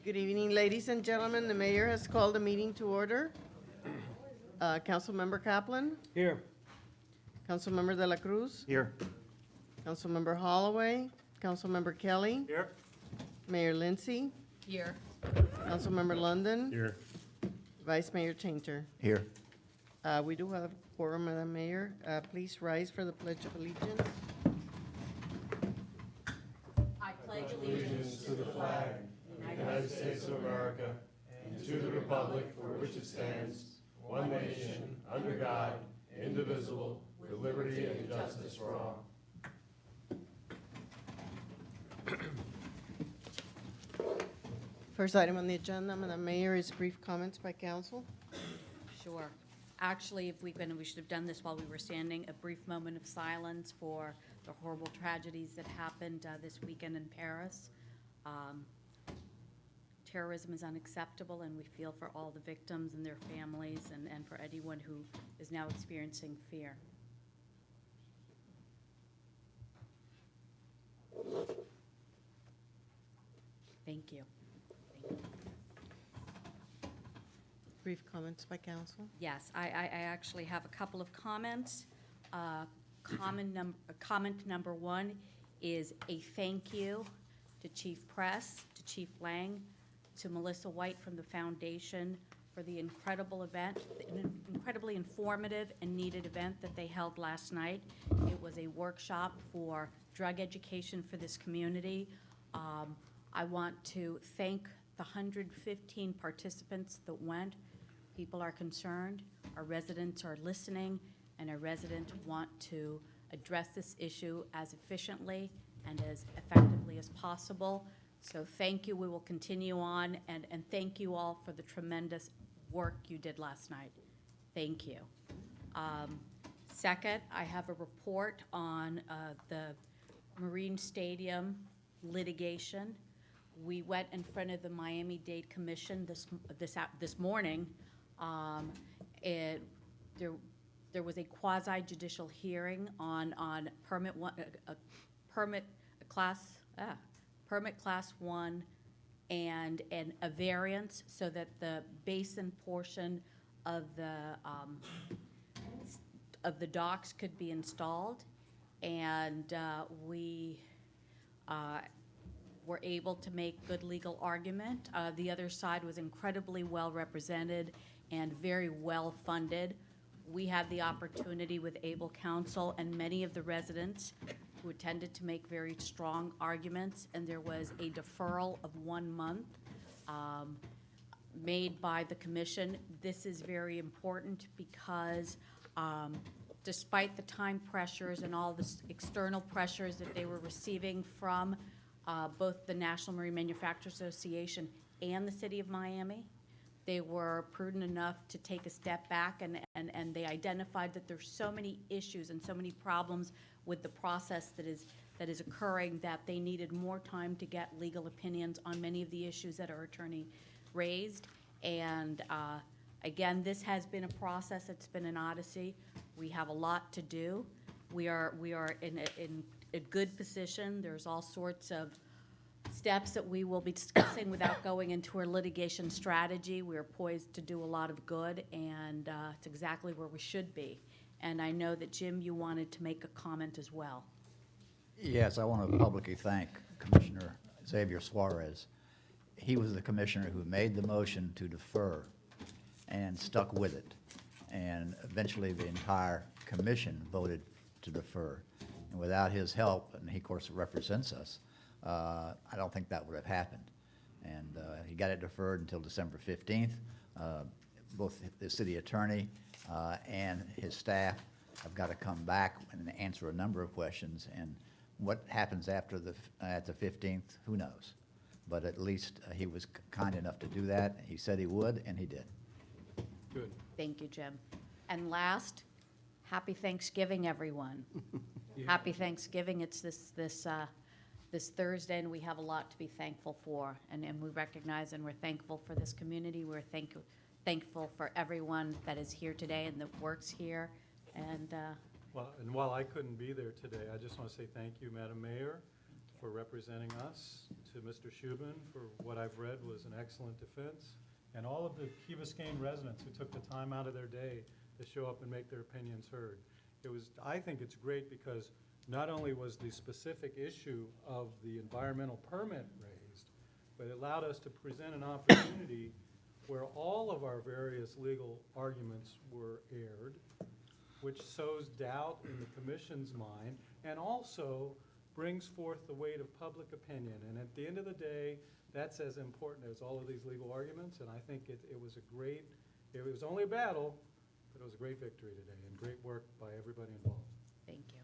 Good evening, ladies and gentlemen. The mayor has called a meeting to order. Councilmember Kaplan, Here. Councilmember De La Cruz, Here. Councilmember Holloway, Councilmember Kelly, Here. Mayor Lindsay, Here. Councilmember London, Here. Vice Mayor Changer. Here. We do have a quorum, Madam Mayor. Please rise for the Pledge of Allegiance. I pledge allegiance To the flag of the United States of America and to the republic for which it stands, one nation, under God, indivisible, with liberty and justice for all. First item on the agenda, Madam Mayor, is brief comments by council. Sure. Actually, if we should have done this while we were standing, a brief moment of silence for the horrible tragedies that happened this weekend in Paris. Terrorism is unacceptable, and we feel for all the victims and their families and for anyone who is now experiencing fear. Thank you. Thank you. Brief comments by council. Yes, I actually have a couple of comments. Comment number one is a thank you to Chief Press, to Chief Lang, to Melissa White from the Foundation for the incredible event, an incredibly informative and needed event that they held last night. It was a workshop for drug education for this community. I want to thank the 115 participants that went. People are concerned, our residents are listening, and our residents want to address this issue as efficiently and as effectively as possible. So thank you. We will continue on, and thank you all for the tremendous work you did last night. Thank you. Second, I have a report on the Marine Stadium litigation. We went in front of the Miami-Dade Commission this morning. There was a quasi-judicial hearing on permit class 1 and a variance so that the basin portion of the docks could be installed, and we were able to make good legal argument. The other side was incredibly well represented and very well funded. We had the opportunity with able counsel and many of the residents who attended to make very strong arguments, and there was a deferral of 1 month made by the commission. This is very important because despite the time pressures and all the external pressures that they were receiving from both the National Marine Manufacturers Association and the City of Miami, they were prudent enough to take a step back, and they identified that there's so many issues and so many problems with the process that is occurring that they needed more time to get legal opinions on many of the issues that our attorney raised. And again, this has been a process. It's been an odyssey. We have a lot to do. We are in a good position. There's all sorts of steps that we will be discussing without going into our litigation strategy. We are poised to do a lot of good, and it's exactly where we should be. And I know that, Jim, you wanted to make a comment as well. Yes, I want to publicly thank Commissioner Xavier Suarez. He was the commissioner who made the motion to defer and stuck with it. And eventually the entire commission voted to defer. And without his help, and he of course represents us, I don't think that would have happened. And he got it deferred until December 15th. Both the city attorney and his staff have got to come back and answer a number of questions. And what happens after at the 15th, who knows? But at least he was kind enough to do that. He said he would, and he did. Good. Thank you, Jim. And last, happy Thanksgiving, everyone. Yeah. Happy Thanksgiving. It's this Thursday, and we have a lot to be thankful for. And we recognize and we're thankful for this community. We're thankful for everyone that is here today and that works here. And While I couldn't be there today, I just want to say thank you, Madam Mayor, for representing us to Mr. Shubin for what I've read was an excellent defense, and all of the Key Biscayne residents who took the time out of their day to show up and make their opinions heard. I think it's great because not only was the specific issue of the environmental permit raised, but it allowed us to present an opportunity where all of our various legal arguments were aired, which sows doubt in the commission's mind, and also brings forth the weight of public opinion. And at the end of the day, that's as important as all of these legal arguments, and I think it was only a battle, but it was a great victory today, and great work by everybody involved. Thank you.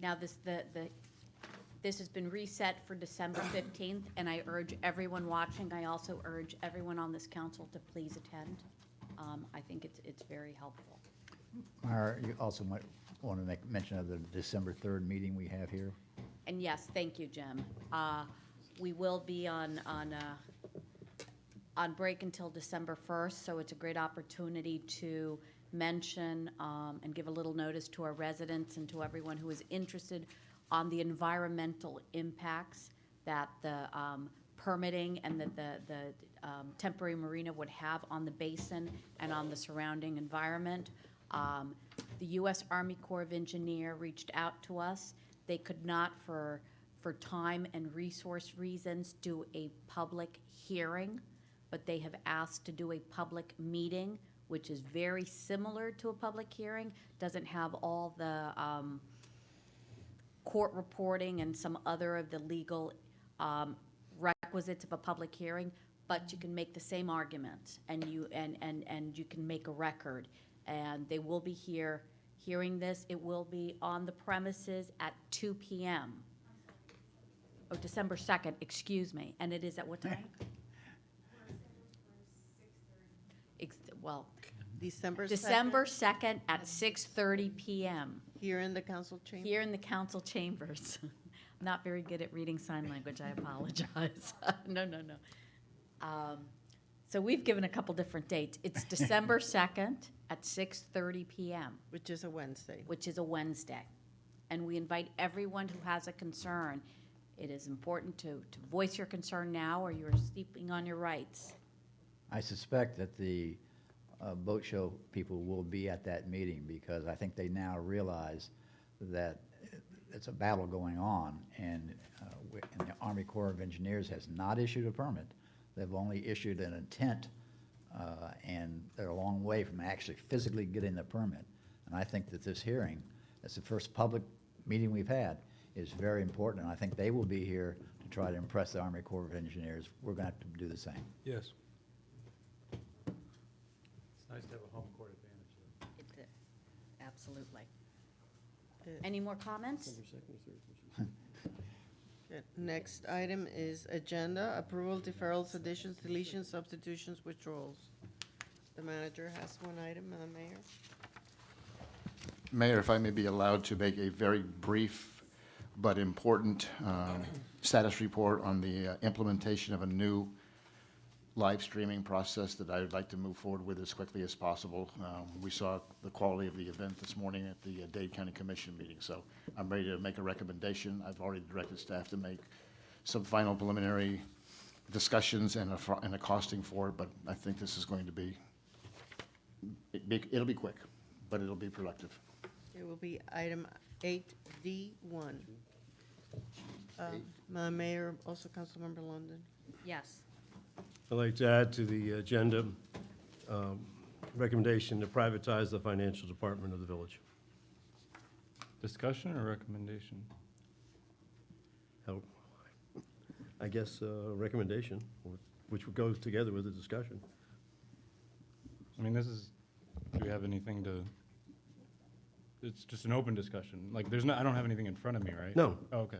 Now, this has been reset for December 15th, and I urge everyone watching, I also urge everyone on this council to please attend. I think it's very helpful. Myra, you also might want to make mention of the December 3rd meeting we have here. And yes, thank you, Jim. We will be on break until December 1st, so it's a great opportunity to mention and give a little notice to our residents and to everyone who is interested on the environmental impacts that the permitting and that the temporary marina would have on the basin and on the surrounding environment. The U.S. Army Corps of Engineers reached out to us. They could not, for time and resource reasons, do a public hearing, but they have asked to do a public meeting, which is very similar to a public hearing, doesn't have all the court reporting and some other of the legal requisites of a public hearing, but you can make the same arguments, and you can make a record. And they will be here hearing this. It will be on the premises at 2 p.m. Oh, December 2nd, excuse me. And it is at what time? Well, December 2nd, December 2nd at 6:30 p.m. here in the council chamber. Here in the council chambers. I'm not very good at reading sign language, I apologize. No. So we've given a couple different dates. It's December 2nd at 6:30 p.m. Which is a Wednesday. Which is a Wednesday. And we invite everyone who has a concern. It is important to voice your concern now, or you're sleeping on your rights. I suspect that the boat show people will be at that meeting because I think they now realize that it's a battle going on, and the Army Corps of Engineers has not issued a permit. They've only issued an intent, and they're a long way from actually physically getting the permit. And I think that this hearing, that's the first public meeting we've had, is very important, and I think they will be here to try to impress the Army Corps of Engineers. We're going to have to do the same. Yes. It's nice to have a home court advantage. Absolutely. Any more comments? Good. Next item is agenda, approval, deferrals, additions, deletions, substitutions, withdrawals. The manager has one item, Madam Mayor. Mayor, if I may be allowed to make a very brief but important status report on the implementation of a new live streaming process that I would like to move forward with as quickly as possible. We saw the quality of the event this morning at the Dade County Commission meeting, so I'm ready to make a recommendation. I've already directed staff to make some final preliminary discussions and a costing for it, but I think this is going to be, it'll be quick, but it'll be productive. It will be item 8D1. Madam Mayor, also Councilmember London. Yes. I'd like to add to the agenda recommendation to privatize the financial department of the village. Discussion or recommendation? I guess recommendation, which would go together with the discussion. I mean, do we have anything to, it's just an open discussion. Like, I don't have anything in front of me, right? No. Oh, okay.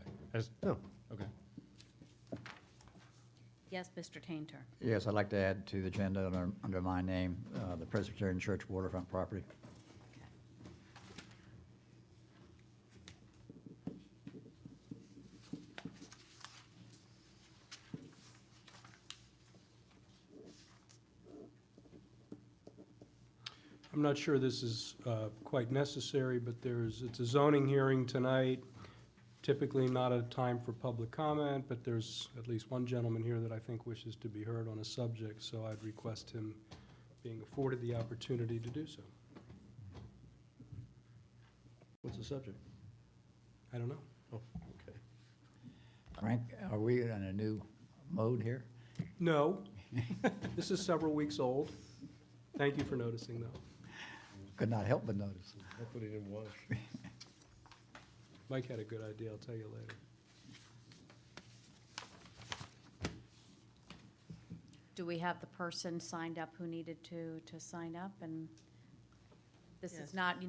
No. Okay. Yes, Mr. Tainter. Yes, I'd like to add to the agenda under my name, the Presbyterian Church waterfront property. I'm not sure this is quite necessary, but it's a zoning hearing tonight typically not a time for public comment, but there's at least one gentleman here that I think wishes to be heard on a subject, so I'd request him being afforded the opportunity to do so. What's the subject? I don't know. Oh, okay. Frank, are we in a new mode here? No. This is several weeks old. Thank you for noticing, though. Could not help but notice. Hopefully he didn't watch. Mike had a good idea, I'll tell you later. Do we have the person signed up who needed to sign up? And this Yes. is not,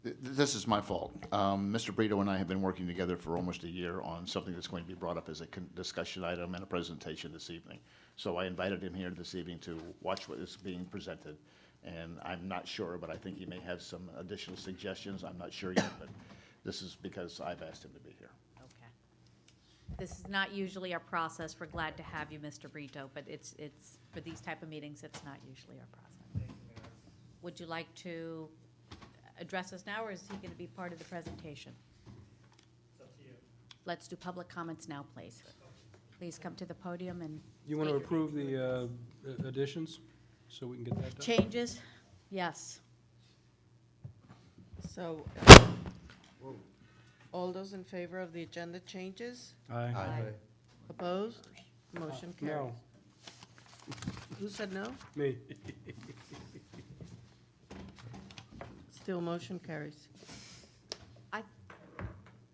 This is my fault. Mr. Brito and I have been working together for almost a year on something that's going to be brought up as a discussion item and a presentation this evening. So I invited him here this evening to watch what is being presented. And I'm not sure, but I think he may have some additional suggestions. I'm not sure yet, but this is because I've asked him to be here. okay. This is not usually our process. We're glad to have you, Mr. Brito, but it's, for these type of meetings, it's not usually our process. Would you like to address us now, or is he going to be part of the presentation? It's up to you. Let's do public comments now, please. Please come to the podium and You want to approve the additions, so we can get that done? changes? Yes. So, all those in favor of the agenda changes? Aye. Opposed? Motion carries. No, Who said no? me. Still motion carries. I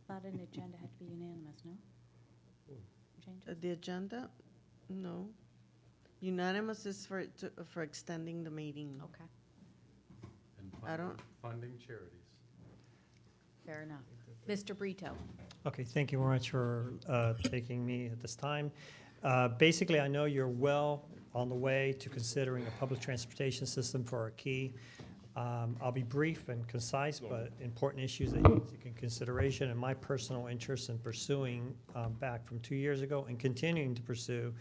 thought an agenda had to be unanimous, no? Changes? The agenda? No. Unanimous is for extending the meeting. Okay, And I don't- funding charities. fair enough. Mr. Brito? Okay, thank you very much for taking me at this time. Basically, I know you're well on the way to considering a public transportation system for our key. I'll be brief and concise, but important issues that you take in consideration, and my personal interest in pursuing back from 2 years ago and continuing to pursue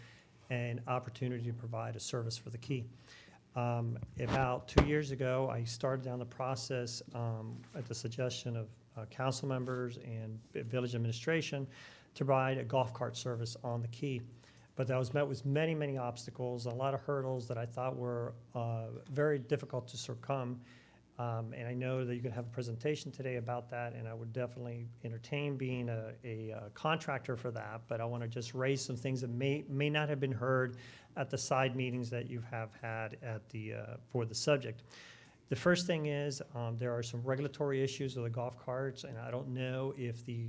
an opportunity to provide a service for the key. About 2 years ago, I started down the process at the suggestion of council members and village administration to provide a golf cart service on the key. But that was met with many, many obstacles, a lot of hurdles that I thought were very difficult to succumb. And I know that you can have a presentation today about that, and I would definitely entertain being a contractor for that. But I want to just raise some things that may not have been heard at the side meetings that you have had at for the subject. The first thing is there are some regulatory issues with the golf carts, and I don't know if the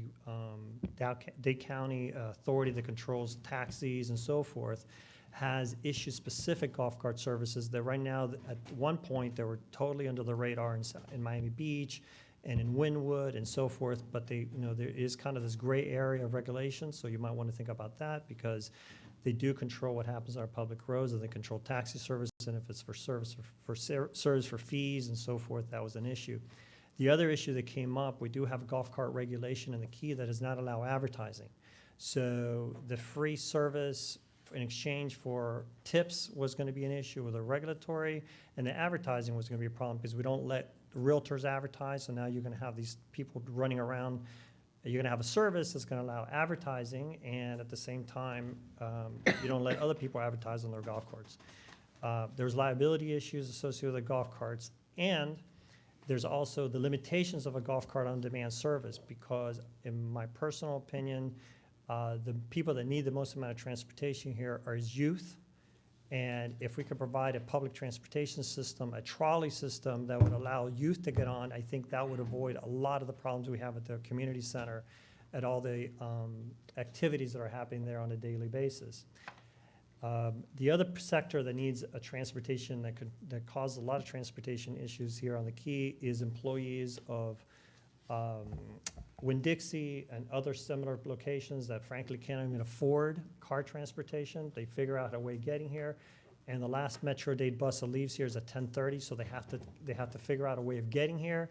Dade County authority that controls taxis and so forth has issued specific golf cart services that right now, at one point, they were totally under the radar in Miami Beach and in Wynwood and so forth, but there is kind of this gray area of regulation, so you might want to think about that because they do control what happens on our public roads, and they control taxi service, and if it's for service for fees and so forth, that was an issue. The other issue that came up, we do have a golf cart regulation in the key that does not allow advertising. So the free service in exchange for tips was going to be an issue with the regulatory, and the advertising was going to be a problem because we don't let realtors advertise, so now you're going to have these people running around. You're going to have a service that's going to allow advertising, and at the same time, you don't let other people advertise on their golf carts. There's liability issues associated with the golf carts, and there's also the limitations of a golf cart on-demand service because, in my personal opinion, the people that need the most amount of transportation here are youth, and if we could provide a public transportation system, a trolley system that would allow youth to get on, I think that would avoid a lot of the problems we have at the community center at all the activities that are happening there on a daily basis. The other sector that needs a transportation that causes a lot of transportation issues here on the key is employees of Winn-Dixie and other similar locations that frankly can't even afford car transportation. They figure out a way of getting here, and the last Metro Dade bus that leaves here is at 10:30, so they have to figure out a way of getting here,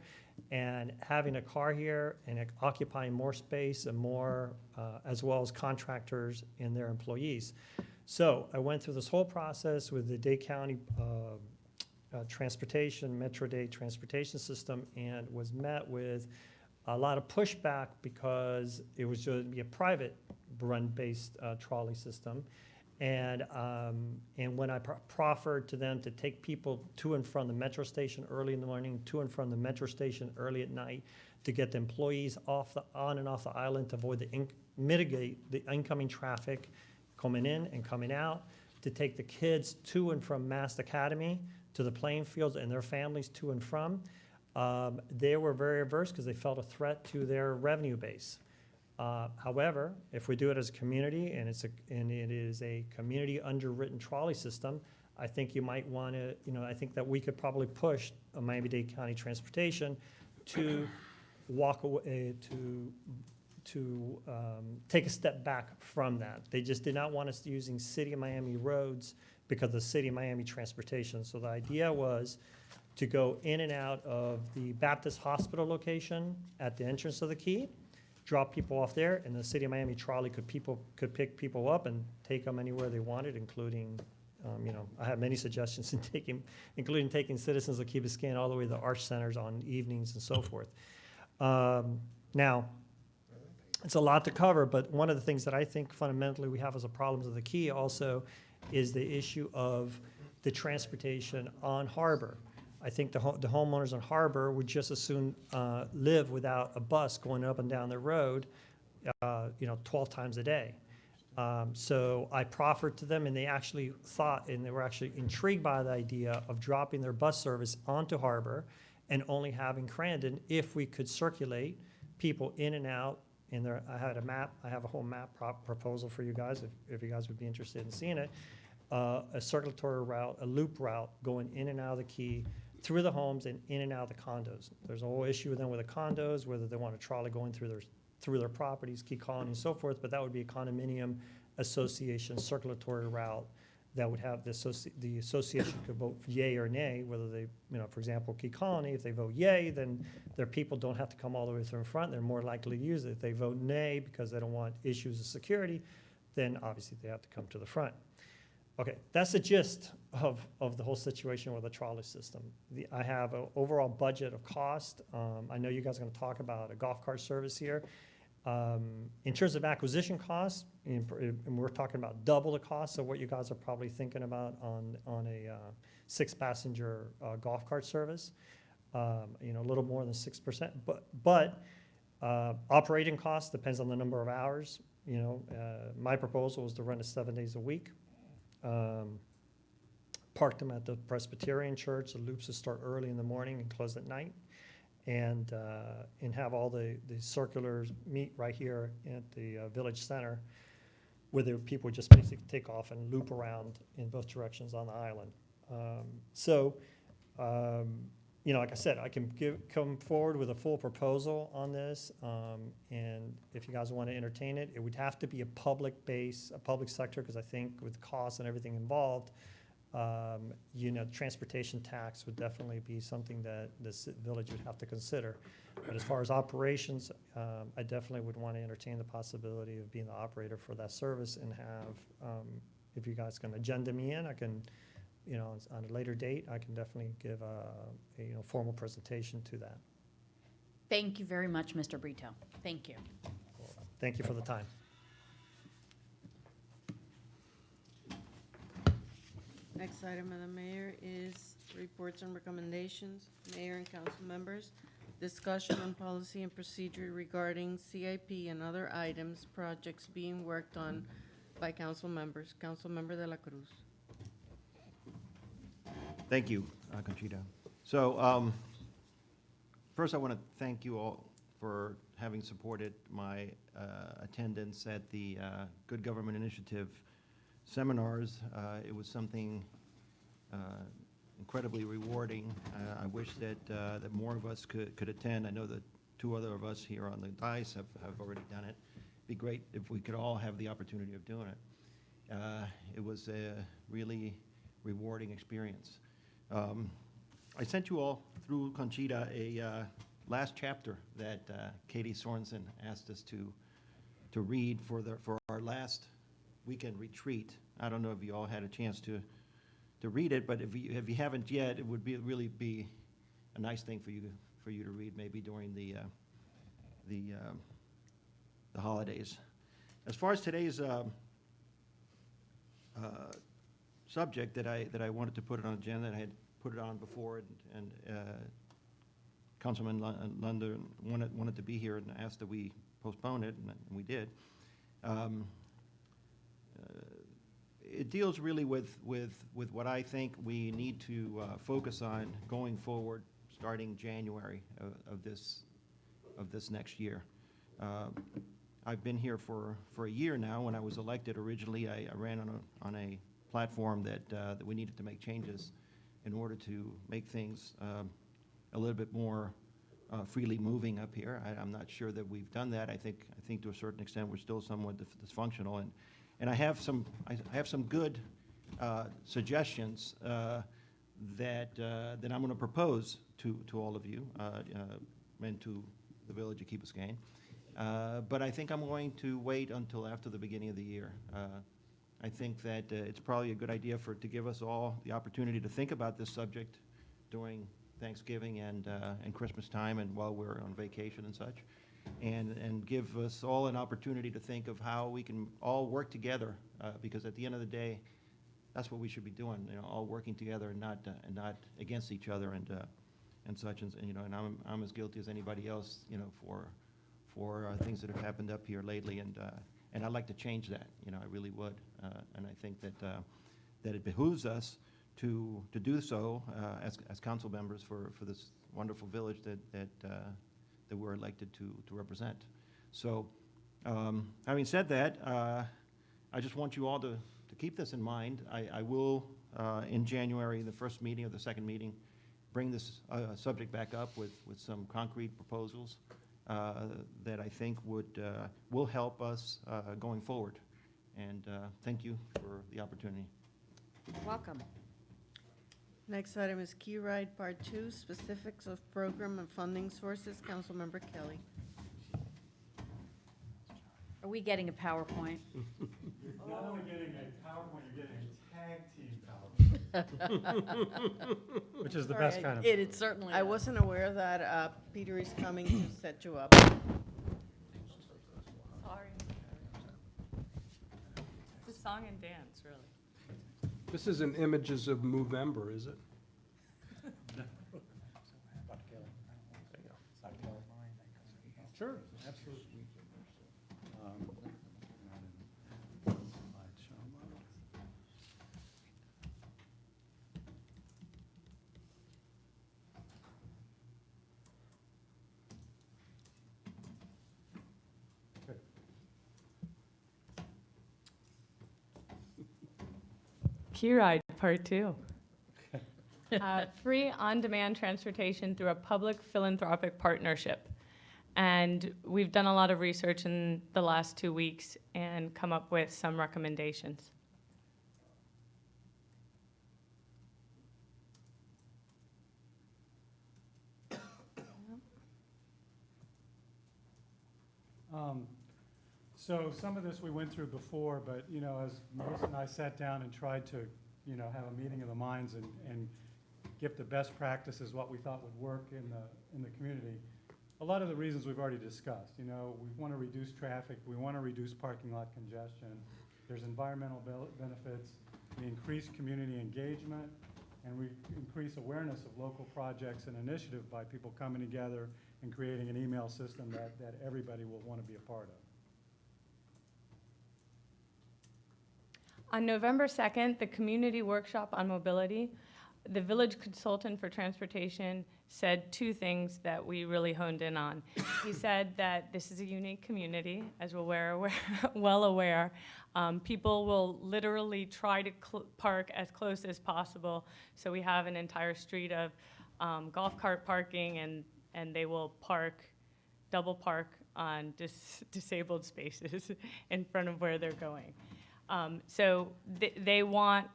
and having a car here and occupying more space and more, as well as contractors and their employees. So I went through this whole process with the Dade County transportation, Metro Dade transportation system, and was met with a lot of pushback because it was going to be a private run-based trolley system. And when I proffered to them to take people to and from the metro station early in the morning, to and from the metro station early at night, to get the employees on and off the island to mitigate the incoming traffic coming in and coming out, to take the kids to and from Mast Academy, to the playing fields and their families to and from, they were very averse because they felt a threat to their revenue base. However, if we do it as a community and it is a community underwritten trolley system, I think you might want to, I think that we could probably push Miami-Dade County Transportation to walk away, to take a step back from that. They just did not want us using City of Miami roads because of the City of Miami Transportation. So the idea was to go in and out of the Baptist Hospital location at the entrance of the quay, drop people off there, and the City of Miami trolley could pick people up and take them anywhere they wanted, including, I have many suggestions including taking citizens of Key Biscayne all the way to the Arch Centers on evenings and so forth. Now, it's a lot to cover, but one of the things that I think fundamentally we have as a problem of the Key also is the issue of the transportation on Harbor. I think the homeowners on Harbor would just as soon live without a bus going up and down the road, 12 times a day. So I proffered to them, and they actually thought, and they were actually intrigued by the idea of dropping their bus service onto Harbor and only having Crandon if we could circulate people in and out. And I had a map. I have a whole map proposal for you guys if you guys would be interested in seeing it. A circulatory route, a loop route going in and out of the Key, through the homes and in and out of the condos. There's a whole issue with them with the condos, whether they want a trolley going through their properties, Key Colony and so forth, but that would be a condominium association circulatory route that would have the association could vote yay or nay, whether they, for example, Key Colony, if they vote yay, then their people don't have to come all the way through in front. They're more likely to use it. If they vote nay because they don't want issues of security, then obviously they have to come to the front. Okay, that's the gist of the whole situation with the trolley system. I have an overall budget of cost. I know you guys are going to talk about a golf cart service here. In terms of acquisition costs, and we're talking about double the cost of what you guys are probably thinking about on a 6-passenger golf cart service. A little more than 6%. But operating costs depends on the number of hours. My proposal was to run it 7 days a week. Parked them at the Presbyterian Church. The loops would start early in the morning and close at night, and have all the circulars meet right here at the village center, where the people would just basically take off and loop around in both directions on the island. Like I said, I can come forward with a full proposal on this, and if you guys want to entertain it, it would have to be a public sector, because I think with costs and everything involved, transportation tax would definitely be something that this village would have to consider. But as far as operations, I definitely would want to entertain the possibility of being the operator for that service and have, if you guys can agenda me in, I can, on a later date, I can definitely give a formal presentation to that. Thank you very much, Mr. Brito. Thank you. Thank you for the time. Next item, Madam Mayor, is reports and recommendations. Mayor and council members, discussion on policy and procedure regarding CIP and other items, projects being worked on by council members. Council Member de la Cruz. Thank you, Conchita. So first I want to thank you all for having supported my attendance at the Good Government Initiative seminars. It was something incredibly rewarding. I wish that more of us could attend. I know that 2 other of us here on the dais have already done it. It'd be great if we could all have the opportunity of doing it. It was a really rewarding experience. I sent you all through Conchita a last chapter that Katie Sorensen asked us to read for our last weekend retreat. I don't know if you all had a chance to read it, but if you haven't yet, it would really be a nice thing for you to read maybe during the the holidays. As far as today's subject that I wanted to put it on the agenda, and I had put it on before, and Councilman Lunder wanted to be here and asked that we postpone it, and we did. It deals really with what I think we need to focus on going forward, starting January of this next year. I've been here for a year now. When I was elected originally, I ran on a platform that we needed to make changes in order to make things a little bit more freely moving up here. I'm not sure that we've done that. I think to a certain extent we're still somewhat dysfunctional, and I have some good suggestions that I'm going to propose to all of you and to the village of Key Biscayne. But I think I'm going to wait until after the beginning of the year. I think that it's probably a good idea to give us all the opportunity to think about this subject during Thanksgiving and Christmas time, and while we're on vacation and such, and give us all an opportunity to think of how we can all work together, because at the end of the day, that's what we should be doing, all working together and not against each other and such, and I'm as guilty as anybody else, for things that have happened up here lately, and I'd like to change that, I really would, and I think that it behooves us to do so as council members for this wonderful village that we're elected to represent. So, having said that, I just want you all to keep this in mind. I will, in January, the first meeting or the second meeting, bring this subject back up with some concrete proposals that I think will help us going forward. And thank you for the opportunity. Welcome. Next item is Key Ride Part 2, specifics of program and funding sources. Councilmember Kelly. Are we getting a PowerPoint? Not only getting a PowerPoint, you're getting a tag team PowerPoint, which is the best kind of. It certainly I is. wasn't aware that Peter is coming to set you up. Sorry. It's a song and dance, really. This isn't images of Movember, is it? Sure, absolutely. Key Ride Part 2. Free on-demand transportation through a public philanthropic partnership. And we've done a lot of research in the last 2 weeks and come up with some recommendations. So some of this we went through before, but, as Melissa and I sat down and tried to, have a meeting of the minds and get the best practices, what we thought would work in the community, a lot of the reasons we've already discussed. We want to reduce traffic, we want to reduce parking lot congestion, there's environmental benefits, we increase community engagement, and we increase awareness of local projects and initiative by people coming together and creating an email system that everybody will want to be a part of. On November 2nd, the community workshop on mobility, the village consultant for transportation said 2 things that we really honed in on. He said that this is a unique community, as we're well aware. People will literally try to park as close as possible. So we have an entire street of golf cart parking, and they will double park on disabled spaces in front of where they're going. So they want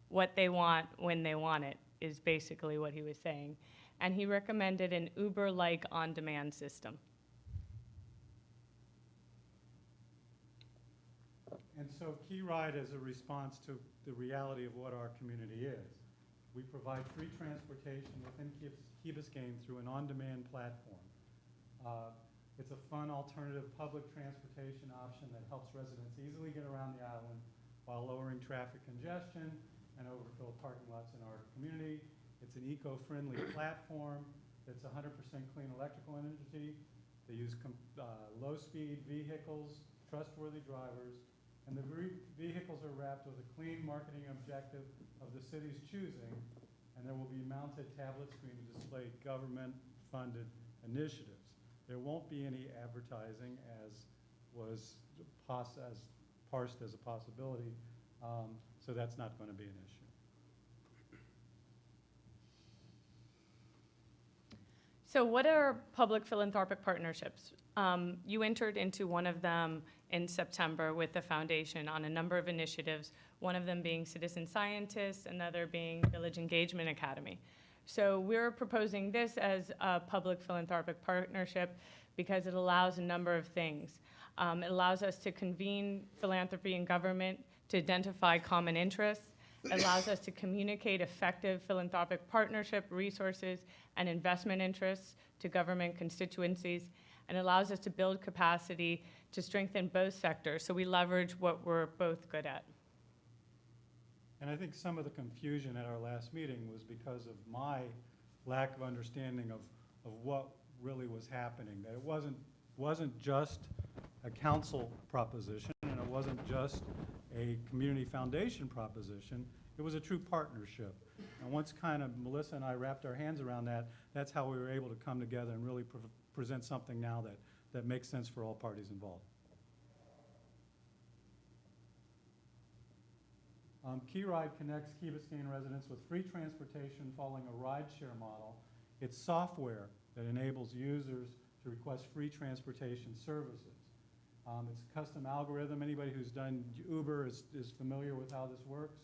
what they want when they want it, is basically what he was saying. And he recommended an Uber-like on-demand system. And so Key Ride is a response to the reality of what our community is. We provide free transportation within Key Biscayne through an on-demand platform. It's a fun alternative public transportation option that helps residents easily get around the island while lowering traffic congestion and overfilled parking lots in our community. It's an eco-friendly platform that's 100% clean electrical energy. They use low-speed vehicles, trustworthy drivers, and the vehicles are wrapped with a clean marketing objective of the city's choosing, and there will be mounted tablet screen to display government-funded initiatives. There won't be any advertising as was parsed as a possibility, so that's not going to be an issue. So what are public philanthropic partnerships? You entered into one of them in September with the foundation on a number of initiatives, one of them being Citizen Scientists, another being Village Engagement Academy. So we're proposing this as a public philanthropic partnership because it allows a number of things. It allows us to convene philanthropy and government to identify common interests. It allows us to communicate effective philanthropic partnership resources and investment interests to government constituencies, and allows us to build capacity to strengthen both sectors, so we leverage what we're both good at. And I think some of the confusion at our last meeting was because of my lack of understanding of what really was happening, that it wasn't just a council proposition, and it wasn't just a community foundation proposition, it was a true partnership. And once kind of Melissa and I wrapped our hands around that, that's how we were able to come together and really present something now that makes sense for all parties involved. Key Ride connects Key Biscayne residents with free transportation following a rideshare model. It's software that enables users to request free transportation services. It's a custom algorithm. Anybody who's done Uber is familiar with how this works.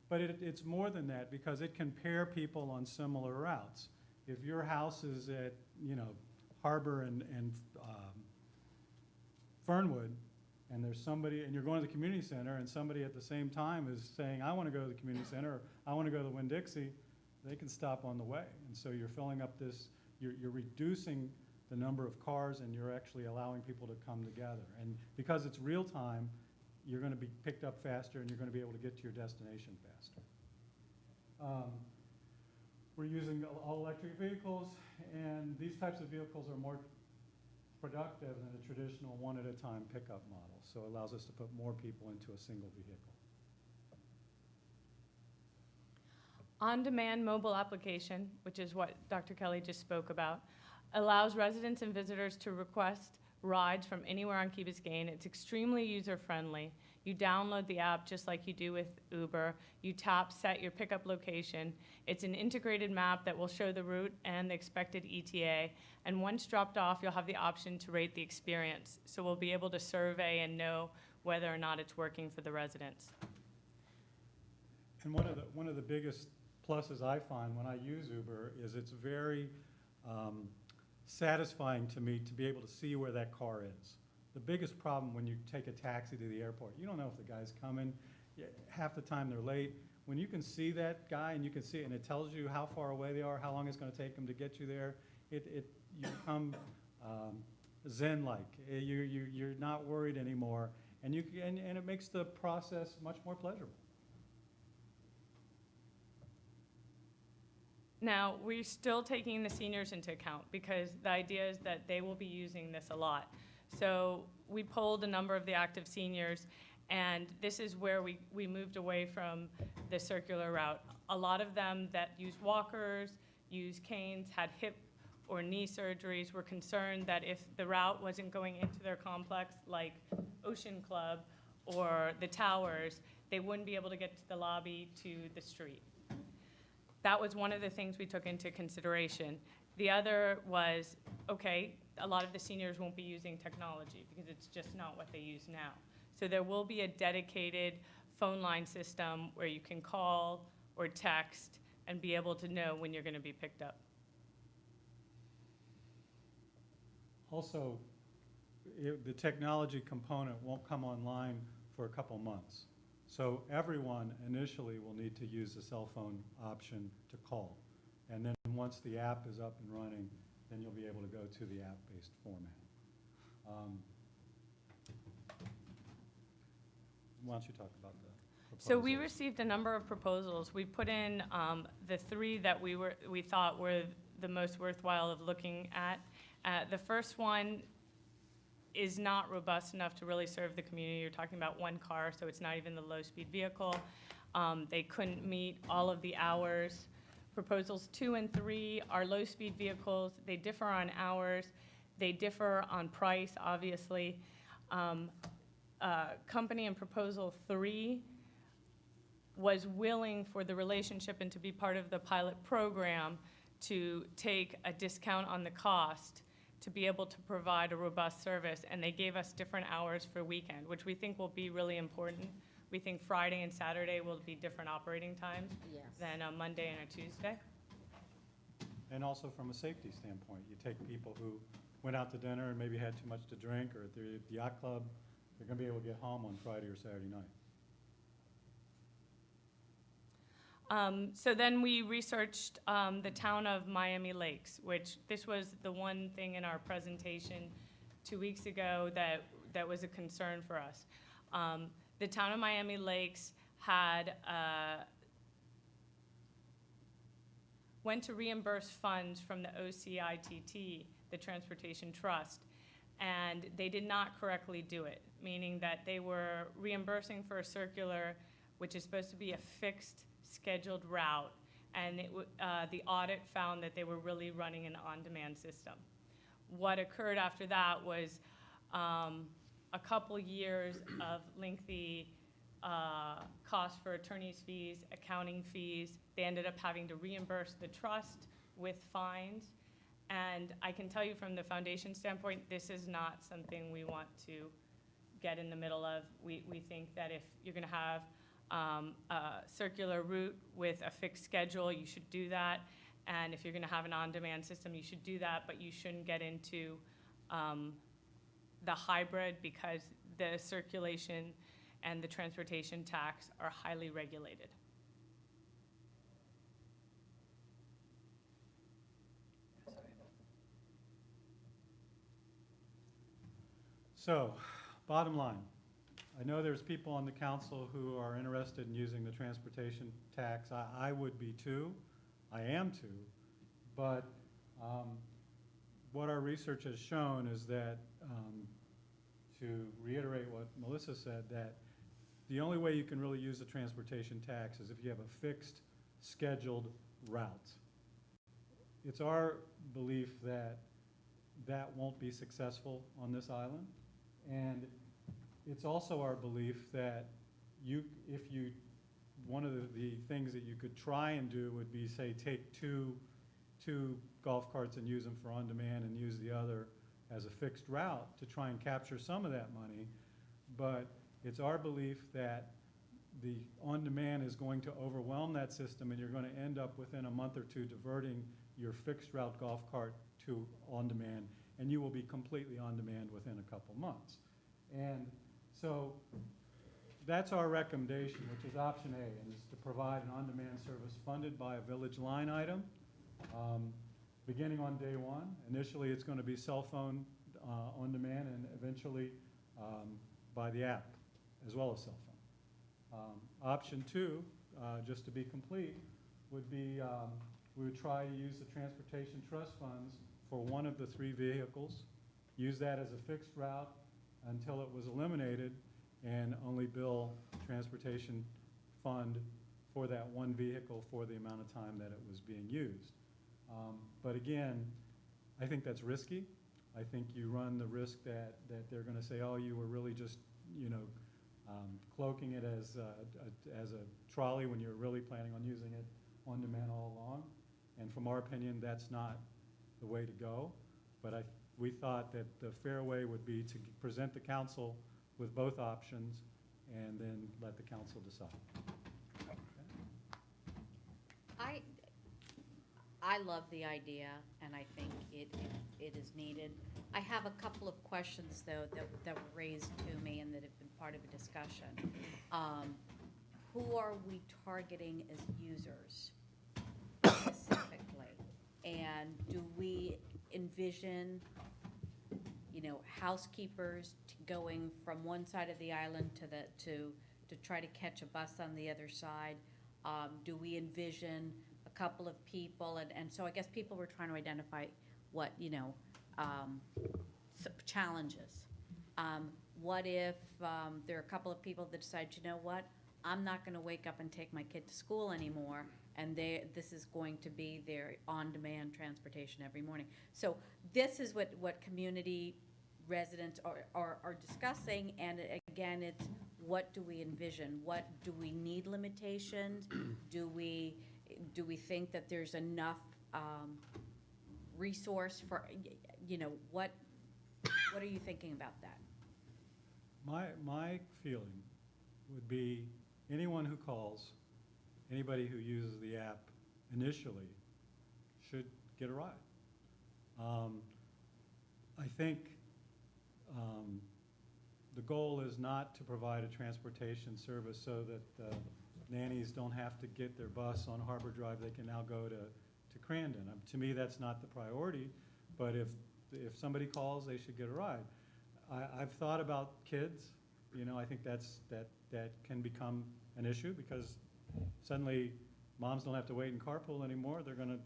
But it's more than that because it can pair people on similar routes. If your house is at, Harbor and Fernwood, and there's somebody, and you're going to the community center, and somebody at the same time is saying, I want to go to the community center, or I want to go to Winn-Dixie, they can stop on the way. And so you're filling up this, you're reducing the number of cars, and you're actually allowing people to come together. And because it's real time, you're going to be picked up faster, and you're going to be able to get to your destination faster. We're using all-electric vehicles, and these types of vehicles are more productive than a traditional one-at-a-time pickup model, so it allows us to put more people into a single vehicle. On-demand mobile application, which is what Dr. Kelly just spoke about, allows residents and visitors to request rides from anywhere on Key Biscayne. It's extremely user-friendly. You download the app just like you do with Uber. You tap, set your pickup location. It's an integrated map that will show the route and the expected ETA. And once dropped off, you'll have the option to rate the experience. So we'll be able to survey and know whether or not it's working for the residents. And one of the biggest pluses I find when I use Uber is it's very satisfying to me to be able to see where that car is. The biggest problem when you take a taxi to the airport, you don't know if the guy's coming. Half the time they're late. When you can see that guy and you can see it and it tells you how far away they are, how long it's going to take them to get you there, you become zen-like. You're not worried anymore, and it makes the process much more pleasurable. Now, we're still taking the seniors into account because the idea is that they will be using this a lot. So we polled a number of the active seniors, and this is where we moved away from the circular route. A lot of them that use walkers, use canes, had hip or knee surgeries, were concerned that if the route wasn't going into their complex, like Ocean Club or the towers, they wouldn't be able to get to the lobby to the street. That was one of the things we took into consideration. The other was, okay, a lot of the seniors won't be using technology because it's just not what they use now. So there will be a dedicated phone line system where you can call or text and be able to know when you're going to be picked up. Also, the technology component won't come online for a couple months. So everyone initially will need to use the cell phone option to call. And then once the app is up and running, then you'll be able to go to the app-based format. Why don't you talk about the So we proposals? received a number of proposals. We put in the three that we thought were the most worthwhile of looking at. The first one is not robust enough to really serve the community. You're talking about one car, so it's not even the low-speed vehicle. They couldn't meet all of the hours. Proposals 2 and 3 are low-speed vehicles. They differ on hours. They differ on price, obviously. Company in Proposal 3 was willing for the relationship and to be part of the pilot program to take a discount on the cost to be able to provide a robust service, and they gave us different hours for weekend, which we think will be really important. We think Friday and Saturday will be different operating times than a Monday and a Tuesday. And also from a safety standpoint, you take people who went out to dinner and maybe had too much to drink, or at the yacht club, they're gonna be able to get home on Friday or Saturday night. So then we researched the town of Miami Lakes, which this was the one thing in our presentation 2 weeks ago that was a concern for us. The town of Miami Lakes had went to reimburse funds from the OCITT, the Transportation Trust, and they did not correctly do it, meaning that they were reimbursing for a circular, which is supposed to be a fixed scheduled route, and the audit found that they were really running an on-demand system. What occurred after that was a couple years of lengthy costs for attorney's fees, accounting fees. They ended up having to reimburse the trust with fines. And I can tell you from the foundation standpoint, this is not something we want to get in the middle of. We think that if you're going to have a circular route with a fixed schedule, you should do that. And if you're going to have an on-demand system, you should do that, but you shouldn't get into the hybrid, because the circulation and the transportation tax are highly regulated. So, bottom line, I know there's people on the council who are interested in using the transportation tax. I would be too. I am too. But what our research has shown is that, to reiterate what Melissa said, that the only way you can really use the transportation tax is if you have a fixed, scheduled route. It's our belief that that won't be successful on this island. And it's also our belief that one of the things that you could try and do would be, say, take two golf carts and use them for on-demand and use the other as a fixed route to try and capture some of that money. But it's our belief that the on-demand is going to overwhelm that system, and you're going to end up within a month or two diverting your fixed route golf cart to on-demand, and you will be completely on-demand within a couple months. And so that's our recommendation, which is option A, and is to provide an on-demand service funded by a village line item, beginning on day one. Initially, it's going to be cell phone on-demand, and eventually by the app, as well as cell phone. Option 2, just to be complete, would be we would try to use the transportation trust funds for one of the 3 vehicles, use that as a fixed route until it was eliminated, and only bill transportation fund for that one vehicle for the amount of time that it was being used. But again, I think that's risky. I think you run the risk that they're going to say, oh, you were really just, cloaking it as a trolley when you're really planning on using it on demand all along. And from our opinion, that's not the way to go. But we thought that the fair way would be to present the council with both options and then let the council decide. I love the idea, and I think it is needed. I have a couple of questions, though, that were raised to me and that have been part of a discussion. Who are we targeting as users specifically? And do we envision, housekeepers going from one side of the island to try to catch a bus on the other side? Do we envision a couple of people, and so I guess people were trying to identify what, challenges. What if there are a couple of people that decide, you know what, I'm not going to wake up and take my kid to school anymore, and this is going to be their on-demand transportation every morning. So this is what community residents are discussing, and again, it's what do we envision? What do we need limitations? Do we think that there's enough resource for, what are you thinking about that? My feeling would be anyone who calls, anybody who uses the app initially should get a ride. I think the goal is not to provide a transportation service so that nannies don't have to get their bus on Harbor Drive. They can now go to Crandon. To me, that's not the priority, but if somebody calls, they should get a ride. I've thought about kids. I think that can become an issue because suddenly moms don't have to wait in carpool anymore. They're going to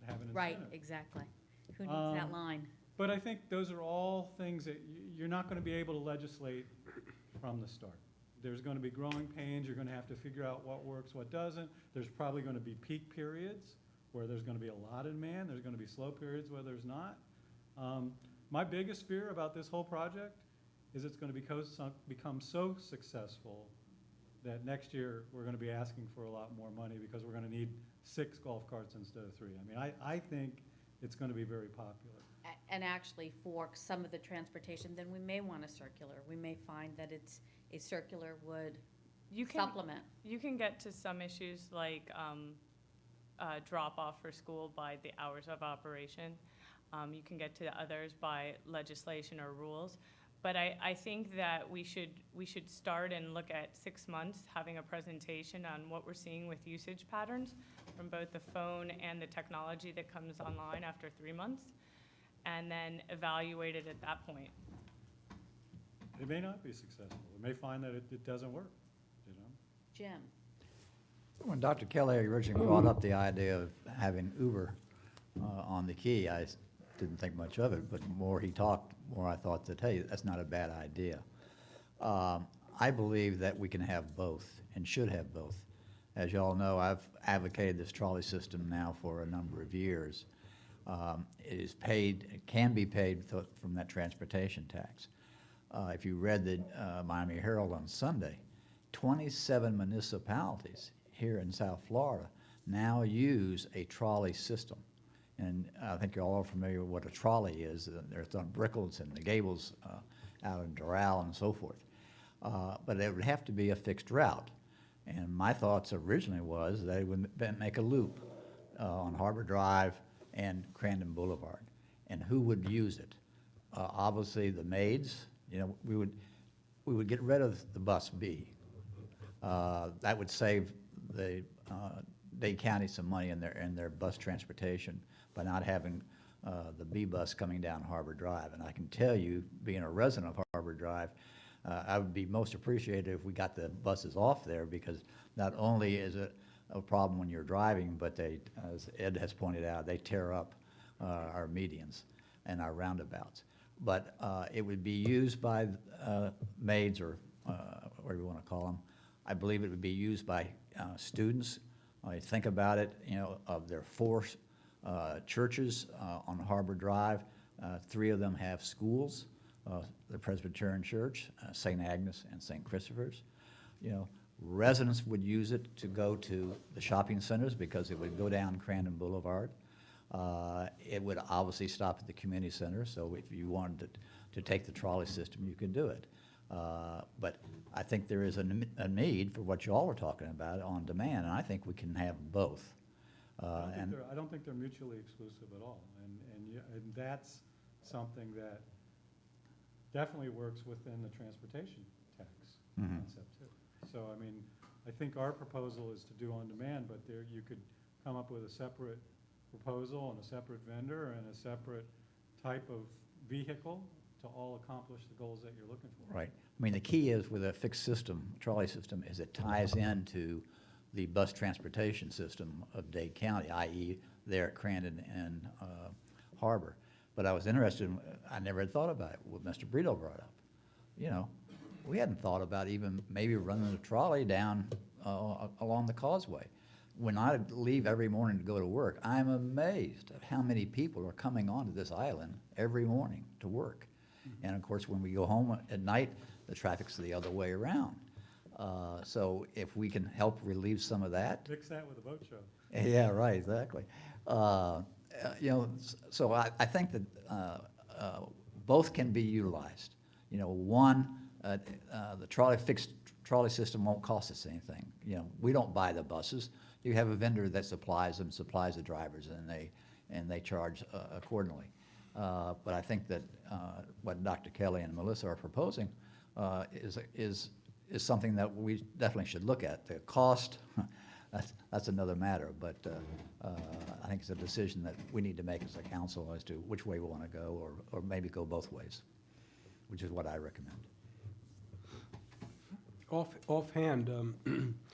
have an incentive. Right, exactly. Who needs that line? But I think those are all things that you're not going to be able to legislate from the start. There's going to be growing pains. You're going to have to figure out what works, what doesn't. There's probably going to be peak periods where there's going to be a lot of demand. There's going to be slow periods where there's not. My biggest fear about this whole project is it's going to become so successful that next year we're going to be asking for a lot more money because we're going to need 6 golf carts instead of 3. I mean, I think it's going to be very popular. And actually, for some of the transportation, then we may want a circular. We may find that a circular would supplement. You can get to some issues like drop off for school by the hours of operation. You can get to others by legislation or rules. But I think that we should start and look at 6 months, having a presentation on what we're seeing with usage patterns from both the phone and the technology that comes online after 3 months, and then evaluate it at that point. It may not be successful. We may find that it doesn't work, Jim? When Dr. Kelly originally brought up the idea of having Uber on the key, I didn't think much of it, but the more he talked, more I thought that, hey, that's not a bad idea. I believe that we can have both and should have both. As you all know, I've advocated this trolley system now for a number of years. It is paid, it can be paid from that transportation tax. If you read the Miami Herald on Sunday, 27 municipalities here in South Florida now use a trolley system. And I think you're all familiar with what a trolley is. There's on Brickles and the Gables out in Doral and so forth. But it would have to be a fixed route. And my thoughts originally was that it would make a loop on Harbor Drive and Crandon Boulevard. And who would use it? Obviously the maids. We would get rid of the bus B. That would save the Dade County some money in their bus transportation by not having the B bus coming down Harbor Drive. And I can tell you, being a resident of Harbor Drive, I would be most appreciative if we got the buses off there, because not only is it a problem when you're driving, but they, as Ed has pointed out, they tear up our medians and our roundabouts. But it would be used by maids, or whatever you want to call them. I believe it would be used by students. I think about it, of their 4 churches on Harbor Drive, 3 of them have schools, the Presbyterian Church, St. Agnes, and St. Christopher's. Residents would use it to go to the shopping centers because it would go down Crandon Boulevard. It would obviously stop at the community center, so if you wanted to take the trolley system, you could do it. But I think there is a need for what you all are talking about on demand, and I think we can have both. I don't think they're mutually exclusive at all, and that's something that definitely works within the transportation tax concept too. So I mean, I think our proposal is to do on demand, but you could come up with a separate proposal and a separate vendor and a separate type of vehicle to all accomplish the goals that you're looking for. Right. I mean, the key is with a fixed system, trolley system, is it ties into the bus transportation system of Dade County, i.e. there at Crandon and Harbor. But I was interested, I never had thought about it, what Mr. Brito brought up. You know, we hadn't thought about even maybe running a trolley down along the causeway. When I leave every morning to go to work, I'm amazed at how many people are coming onto this island every morning to work. And of course, when we go home at night, the traffic's the other way around. So if we can help relieve some of that. Fix that with a boat show. Yeah, right, exactly. You know, so I think that both can be utilized. You know, one, the fixed trolley system won't cost us anything. You know, we don't buy the buses. You have a vendor that supplies them, supplies the drivers, and they charge accordingly. But I think that what Dr. Kelly and Melissa are proposing is something that we definitely should look at. The cost, that's another matter, but I think it's a decision that we need to make as a council as to which way we want to go, or maybe go both ways, which is what I recommend. Offhand,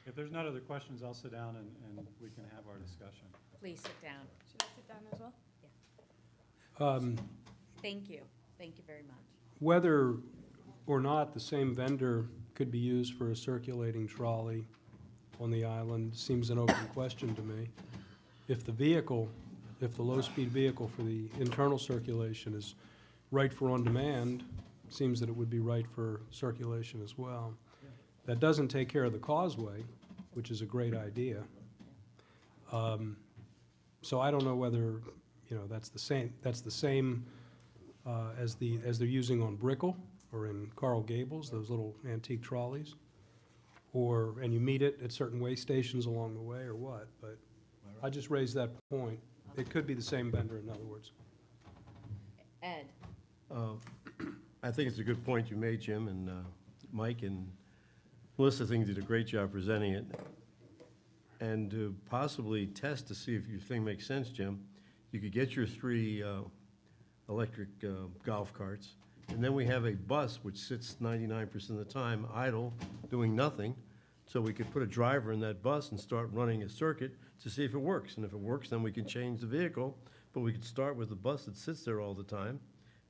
If there's not other questions, I'll sit down and we can have our discussion. Please sit down. Should I sit down as well? Thank you. Thank you very much. whether or not the same vendor could be used for a circulating trolley on the island seems an open question to me. If the vehicle, if the low-speed vehicle for the internal circulation is right for on-demand, seems that it would be right for circulation as well. That doesn't take care of the causeway, which is a great idea. So I don't know whether, you know, that's the same as they're using on Brickell or in Coral Gables, those little antique trolleys, and you meet it at certain way stations along the way, or what? But I just raised that point. It could be the same vendor, in other words. Ed? I think it's a good point you made, Jim, and Mike and Melissa, I think did a great job presenting it. And to possibly test to see if your thing makes sense, Jim, you could get your 3 electric golf carts, and then we have a bus which sits 99% of the time idle, doing nothing, so we could put a driver in that bus and start running a circuit to see if it works. And if it works, then we can change the vehicle, but we could start with the bus that sits there all the time,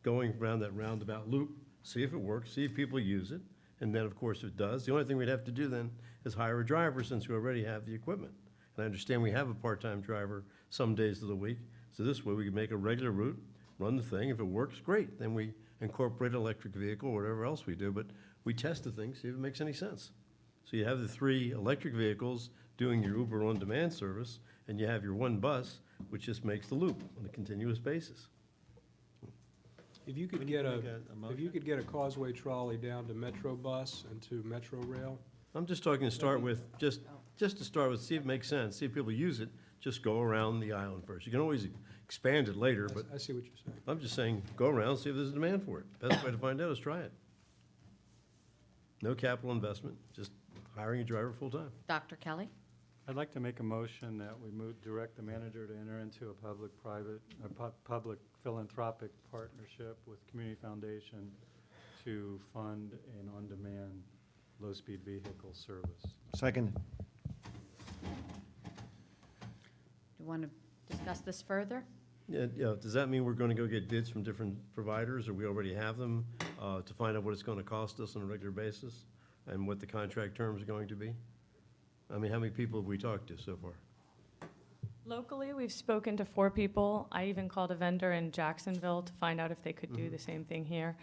going around that roundabout loop, see if it works, see if people use it, and then, of course, if it does, the only thing we'd have to do then is hire a driver, since we already have the equipment. And I understand we have a part-time driver some days of the week, so this way we could make a regular route, run the thing. If it works, great. Then we incorporate an electric vehicle or whatever else we do, but we test the thing, see if it makes any sense. So you have the 3 electric vehicles doing your Uber on-demand service, and you have your 1 bus, which just makes the loop on a continuous basis. If you could get a causeway trolley down to Metro Bus and to Metro Rail, I'm just talking to start with, just to start with, see if it makes sense, see if people use it, just go around the island first. You can always expand it later, but I see what you're saying. I'm just saying, go around, see if there's a demand for it. Best way to find out is try it. No capital investment, just hiring a driver full-time. Dr. Kelly? I'd like to make a motion that we direct the manager to enter into a public philanthropic partnership with Community Foundation to fund an on-demand low-speed vehicle service. Second. Do you want to discuss this further? Yeah, does that mean we're going to go get bids from different providers, or we already have them, to find out what it's going to cost us on a regular basis and what the contract terms are going to be? I mean, how many people have we talked to so far? Locally, we've spoken to 4 people. I even called a vendor in Jacksonville to find out if they could do the same thing here.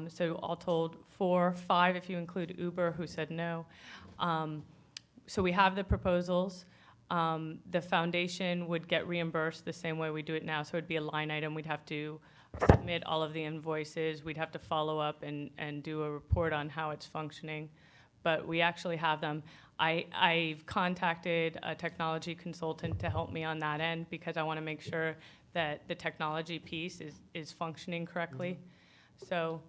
So all told, 4, 5 if you include Uber, who said no. So we have the proposals. The foundation would get reimbursed the same way we do it now, so it'd be a line item. We'd have to submit all of the invoices. We'd have to follow up and do a report on how it's functioning. But we actually have them. I've contacted a technology consultant to help me on that end, because I want to make sure that the technology piece is functioning correctly. So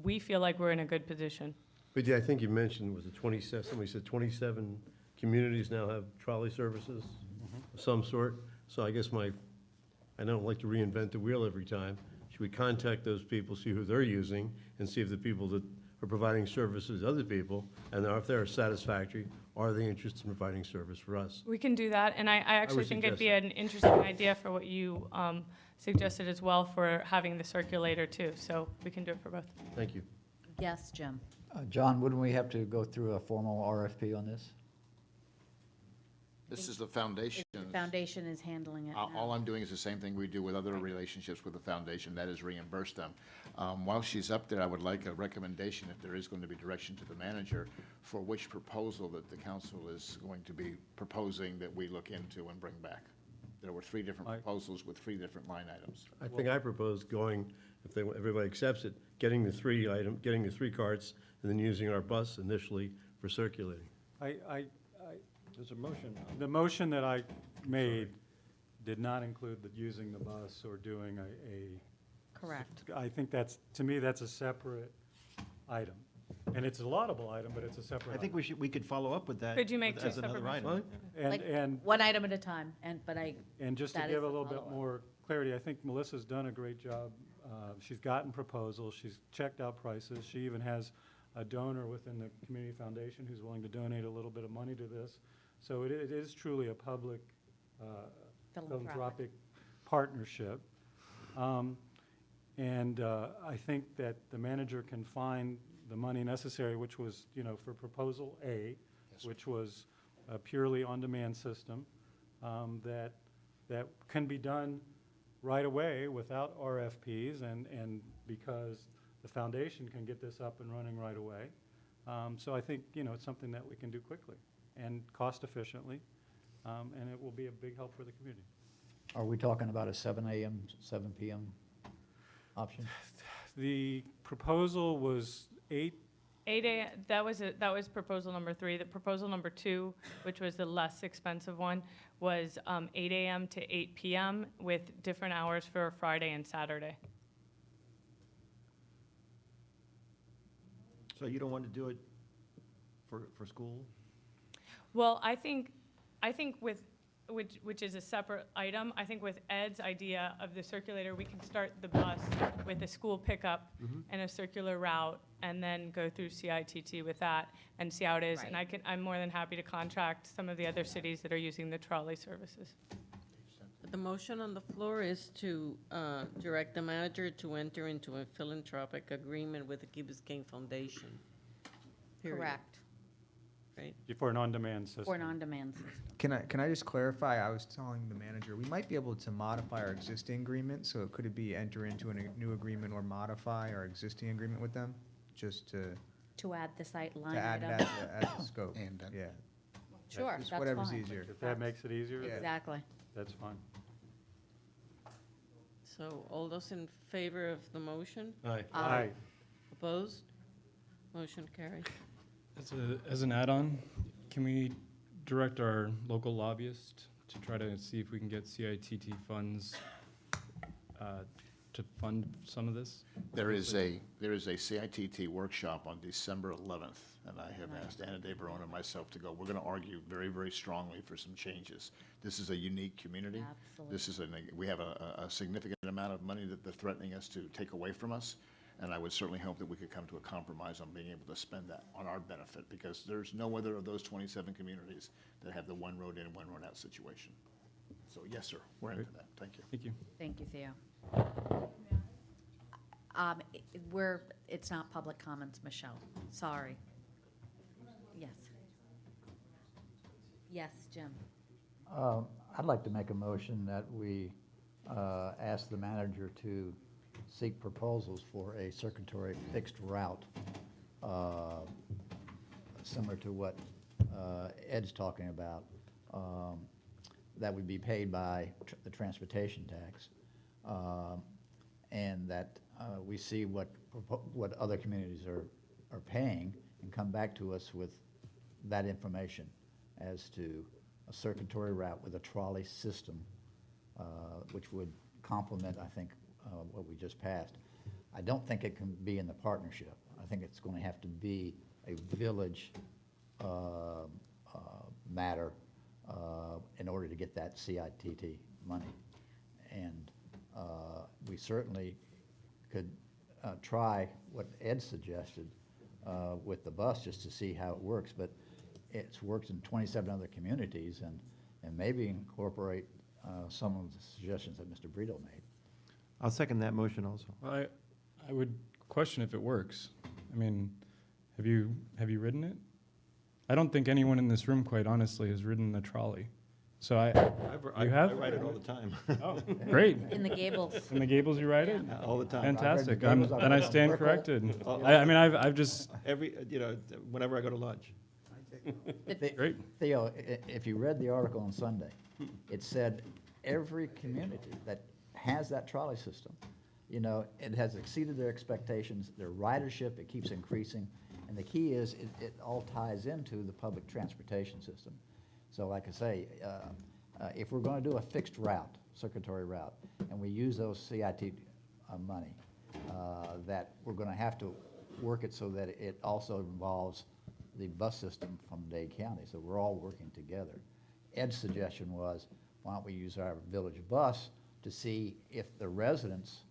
we feel like we're in a good position. But yeah, I think you mentioned, was it 27, somebody said 27 communities now have trolley services of some sort. So I guess I don't like to reinvent the wheel every time. Should we contact those people, see who they're using, and see if the people that are providing services to other people, and if they're satisfactory, are they interested in providing service for us? We can do that, and I actually would think it'd be suggest an interesting idea for what you suggested as well for having the circulator too, so we can do it for both. Thank you. Yes, Jim? John, wouldn't we have to go through a formal RFP on this? This is the foundation. The foundation is handling it All now. I'm doing is the same thing we do with other relationships with the foundation, that is reimburse them. While she's up there, I would like a recommendation, if there is going to be direction to the manager, for which proposal that the council is going to be proposing that we look into and bring back. There were 3 different proposals with 3 different line items. I think I propose going, if everybody accepts it, getting the 3 carts, and then using our bus initially for circulating. There's a motion now. The motion that I made did not include using the bus or doing Correct. I think to me, that's a separate item. And it's a laudable item, but it's a separate I item. think we could follow up with that. Could you make two as another separate item. motions? And One item at a time, but And just to that give is a the little bit follow-up. more clarity, I think Melissa's done a great job. She's gotten proposals, she's checked out prices, she even has a donor within the community foundation who's willing to donate a little bit of money to this. So it is truly a public philanthropic partnership. And I think that the manager can find the money necessary, which was, for proposal A, which was a purely on-demand system, that can be done right away without RFPs, and because the foundation can get this up and running right away. So I think, it's something that we can do quickly and cost efficiently, and it will be a big help for the community. Are we talking about a 7 a.m., 7 p.m. option? The proposal was 8, 8 a.m., that was proposal number 3. The proposal number 2, which was the less expensive one, was 8 a.m. to 8 p.m. with different hours for Friday and Saturday. So you don't want to do it for school? Well, I think with, which is a separate item, I think with Ed's idea of the circulator, we can start the bus with a school pickup and a circular route, and then go through CITT with that and see how it is. And Right. I'm more than happy to contract some of the other cities that are using the trolley services. The motion on the floor is to direct the manager to enter into a philanthropic agreement with the Key Biscayne Foundation. Period. correct, Right? for an on-demand system. for an on-demand system. Can I just clarify? I was telling the manager, we might be able to modify our existing agreement, so could it be enter into a new agreement or modify our existing agreement with them? Just To add the site to line add item. it as a scope, And yeah. Sure, Just that's whatever's fine. easier. If that makes it easier, Yeah. Exactly. that's fine. So all those in favor of the motion? Aye. Aye. Opposed? Motion carries. As an add-on, can we direct our local lobbyist to try to see if we can get CITT funds to fund some of this? There is a CITT workshop on December 11th, and I have asked Anna DeBarone and myself to go. We're going to argue very, very strongly for some changes. This is a unique community. Absolutely. This is we have a significant amount of money that they're threatening us to take away from us, and I would certainly hope that we could come to a compromise on being able to spend that on our benefit, because there's no other of those 27 communities that have the one road in, one road out situation. So yes, sir, we're into that. Thank you. Thank you. Thank you, Theo. It's not public comments, Michelle. Sorry. Yes. Yes, Jim. I'd like to make a motion that we ask the manager to seek proposals for a circulatory fixed route, similar to what Ed's talking about, that would be paid by the transportation tax, and that we see what other communities are paying, and come back to us with that information as to a circulatory route with a trolley system, which would complement, I think, what we just passed. I don't think it can be in the partnership. I think it's going to have to be a village matter in order to get that CITT money. And we certainly could try what Ed suggested with the bus, just to see how it works, but it's worked in 27 other communities, and maybe incorporate some of the suggestions that Mr. Brito made. I'll second that motion also. Well, I would question if it works. I mean, have you ridden it? I don't think anyone in this room, quite honestly, has ridden a trolley. So I you have? I ride it all the time. Oh, great. In the Gables. In the Gables you ride it? All the time. Fantastic. I've ridden the Then I Gables. stand Brickell. corrected. Oh, I mean, I've just, Whenever I go to lunch. great. Theo, if you read the article on Sunday, it said every community that has that trolley system, it has exceeded their expectations, their ridership, it keeps increasing, and the key is it all ties into the public transportation system. So like I say, if we're going to do a fixed route, circulatory route, and we use those CIT money, that we're going to have to work it so that it also involves the bus system from Dade County, so we're all working together. Ed's suggestion was, why don't we use our village bus to see if the residents,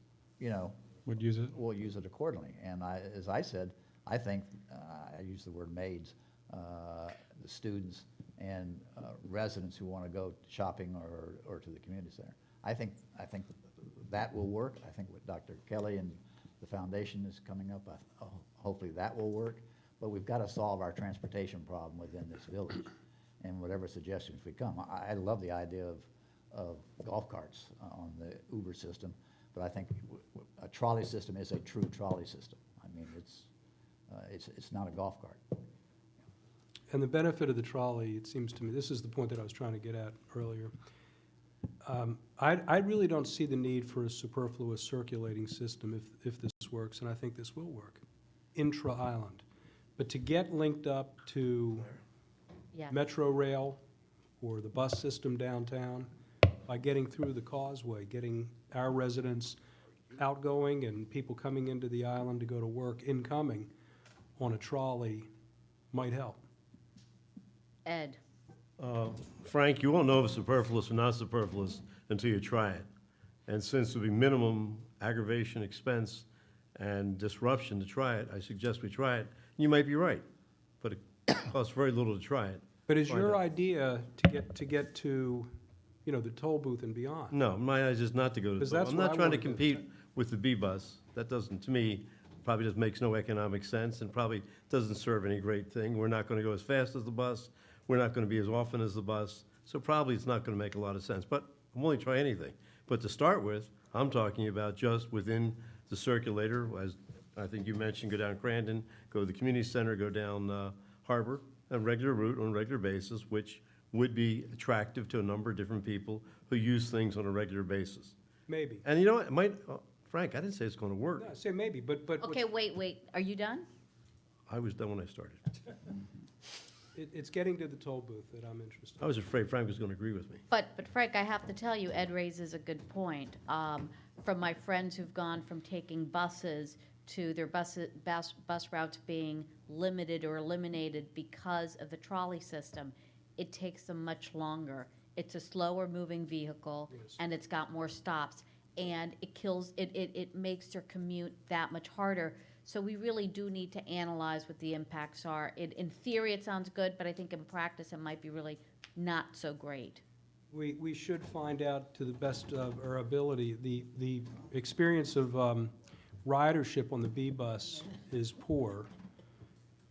Would use it? will use it accordingly. And as I said, I think, I use the word maids, the students and residents who want to go shopping or to the community center. I think that will work. I think what Dr. Kelly and the foundation is coming up, hopefully that will work. But we've got to solve our transportation problem within this village, and whatever suggestions we come. I love the idea of golf carts on the Uber system, but I think a trolley system is a true trolley system. I mean, it's not a golf cart. And the benefit of the trolley, it seems to me, this is the point that I was trying to get at earlier. I really don't see the need for a superfluous circulating system if this works, and I think this will work, intra-island. But to get linked up to Yeah. Metro Rail or the bus system downtown, by getting through the causeway, getting our residents outgoing and people coming into the island to go to work incoming on a trolley might help. Ed. Frank, you won't know if it's superfluous or not superfluous until you try it. And since there'll be minimum aggravation, expense, and disruption to try it, I suggest we try it. You might be right, but it costs very little to try it. But is Find your out. idea to get to, the toll booth and beyond? No, my idea is not to go to the 'Cause toll. that's I'm what not I trying to wanted to compete with the B-bus. That doesn't, to me, probably just makes no economic sense and probably doesn't serve any great thing. We're not going to go as fast as the bus. We're not going to be as often as the bus. So probably it's not going to make a lot of sense. But I'm willing to try anything. But to start with, I'm talking about just within the circulator, as I think you mentioned, go down Crandon, go to the community center, go down Harbor, a regular route on a regular basis, which would be attractive to a number of different people who use things on a regular basis. Maybe. And you know what, it might, Frank, I didn't say it's going to work. No, I say maybe, but. Okay, wait. Are you done? I was done when I started. It's getting to the toll booth that I'm interested in. I was afraid Frank was going to agree with me. But Frank, I have to tell you, Ed raises a good point. From my friends who've gone from taking buses to their bus routes being limited or eliminated because of the trolley system, it takes them much longer. It's a slower moving vehicle, Yes. and it's got more stops, and it makes their commute that much harder. So we really do need to analyze what the impacts are. In theory, it sounds good, but I think in practice, it might be really not so great. We should find out to the best of our ability. The experience of ridership on the B-bus is poor.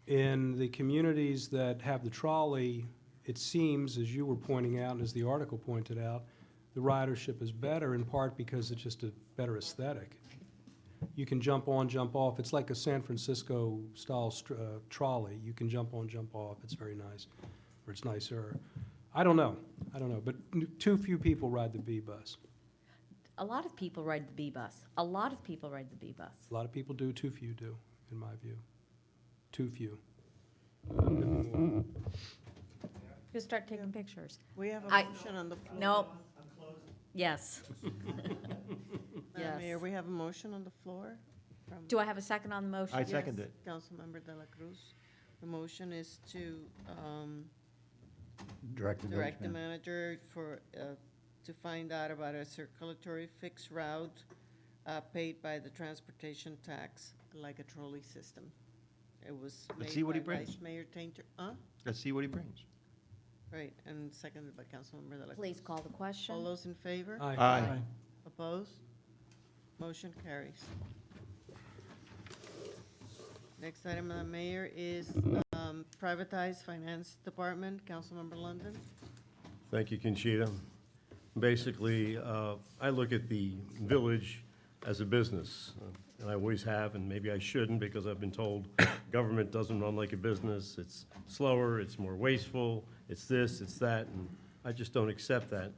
In the communities that have the trolley, it seems, as you were pointing out, and as the article pointed out, the ridership is better in part because it's just a better aesthetic. You can jump on, jump off. It's like a San Francisco-style trolley. You can jump on, jump off. It's very nice, or it's nicer. I don't know, but too few people ride the B-bus. A lot of people ride the B-bus. A lot of people ride the B-bus. A lot of people do, too few do, in my view. Too few. Just start taking pictures. We have a I- motion on the floor. Nope. Yes. Madam Mayor, Yes. we have a motion on the floor from Do I have a second on the motion? I second it. Councilmember De La Cruz. The motion is to Direct the village direct the manager. manager for to find out about a circulatory fixed route paid by the transportation tax, like a trolley system. It was Let's made see what he by brings. Vice Mayor Tainter, Let's see what he brings. right, and seconded by Councilmember De La Cruz. Please call the question. All those in favor? Aye. Opposed? Motion carries. Next item, Madam Mayor, is privatized finance department. Councilmember London. Thank you, Conchita. Basically, I look at the village as a business, and I always have, and maybe I shouldn't because I've been told government doesn't run like a business. It's slower, it's more wasteful, it's this, it's that, and I just don't accept that.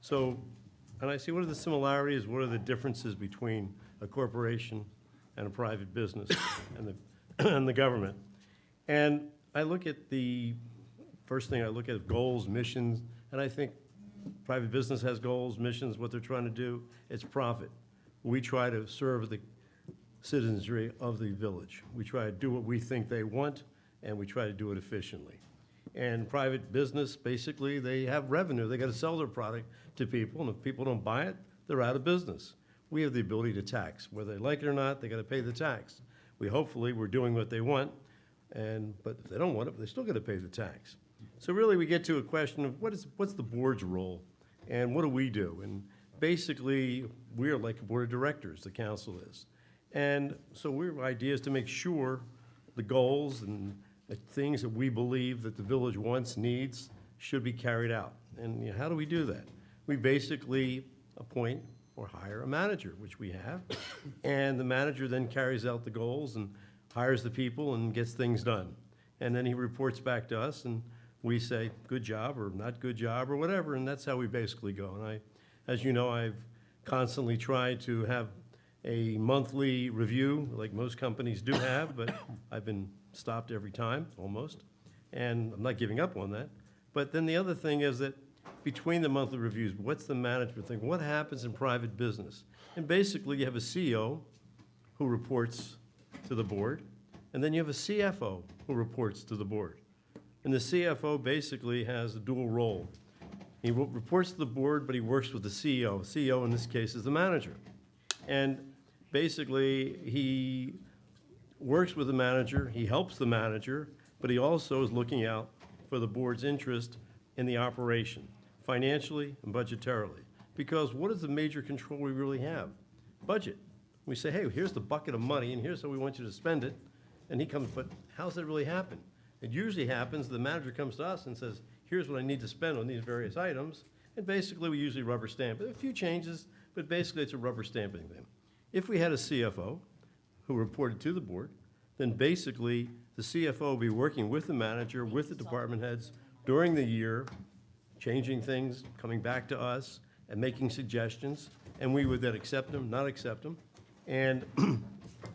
So, and I see what are the similarities, what are the differences between a corporation and a private business and and the government. And I look at first thing I look at goals, missions, and I think private business has goals, missions, what they're trying to do, it's profit. We try to serve the citizenry of the village. We try to do what we think they want, and we try to do it efficiently. And private business, basically, they have revenue. They got to sell their product to people, and if people don't buy it, they're out of business. We have the ability to tax. Whether they like it or not, they got to pay the tax. Hopefully, we're doing what they want, but if they don't want it, they still got to pay the tax. So really, we get to a question of what's the board's role, and what do we do? And basically, we're like a board of directors, the council is. And so our idea is to make sure the goals and the things that we believe that the village wants, needs, should be carried out. And how do we do that? We basically appoint or hire a manager, which we have, and the manager then carries out the goals and hires the people and gets things done. And then he reports back to us, and we say, good job, or not good job, or whatever, and that's how we basically go. And as you know, I've constantly tried to have a monthly review, like most companies do have, but I've been stopped every time, almost, and I'm not giving up on that. But then the other thing is that between the monthly reviews, what's the management thing? What happens in private business? And basically, you have a CEO who reports to the board, and then you have a CFO who reports to the board. And the CFO basically has a dual role. He reports to the board, but he works with the CEO. CEO, in this case, is the manager. And basically, he works with the manager, he helps the manager, but he also is looking out for the board's interest in the operation, financially and budgetarily. Because what is the major control we really have? Budget. We say, hey, here's the bucket of money, and here's how we want you to spend it. And he comes, but how's that really happen? It usually happens, the manager comes to us and says, here's what I need to spend on these various items. And basically, we usually rubber stamp it. A few changes, but basically, it's a rubber stamping thing. If we had a CFO who reported to the board, then basically, the CFO would be working with the manager, with the department heads during the year, changing things, coming back to us, and making suggestions, and we would then accept them, not accept them. And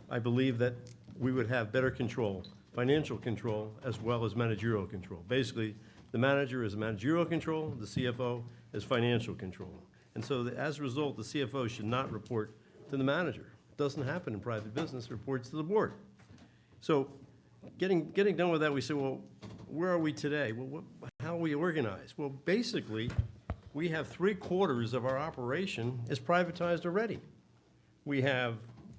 I believe that we would have better control, financial control, as well as managerial control. Basically, the manager is managerial control, the CFO is financial control. And so as a result, the CFO should not report to the manager. It doesn't happen in private business, it reports to the board. So getting done with that, we say, well, where are we today? Well, how are we organized? Well, basically, we have 3/4 of our operation is privatized already. We have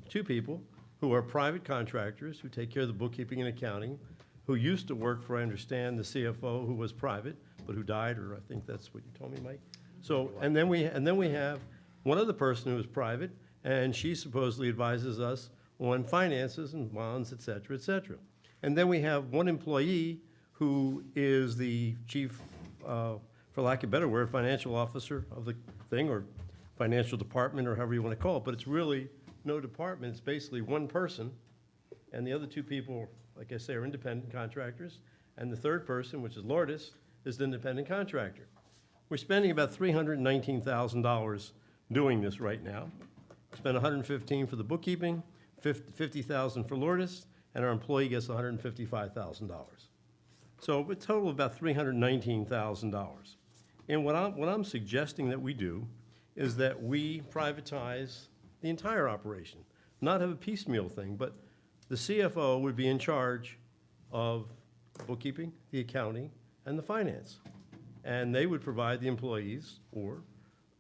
2 people who are private contractors who take care of the bookkeeping and accounting, who used to work for, I understand, the CFO who was private, but who died, or I think that's what you told me, Mike. So, and then we have one other person who is private, and she supposedly advises us on finances and bonds, et cetera, et cetera. And then we have one employee who is the chief, for lack of a better word, financial officer of the thing, or financial department, or however you want to call it, but it's really no department, it's basically one person, and the other 2 people, like I say, are independent contractors, and the third person, which is Lourdes, is the independent contractor. We're spending about $319,000 doing this right now. We spend $115,000 for the bookkeeping, $50,000 for Lourdes, and our employee gets $155,000. So a total of about $319,000. And what I'm suggesting that we do is that we privatize the entire operation, not have a piecemeal thing, but the CFO would be in charge of bookkeeping, the accounting, and the finance. And they would provide the employees or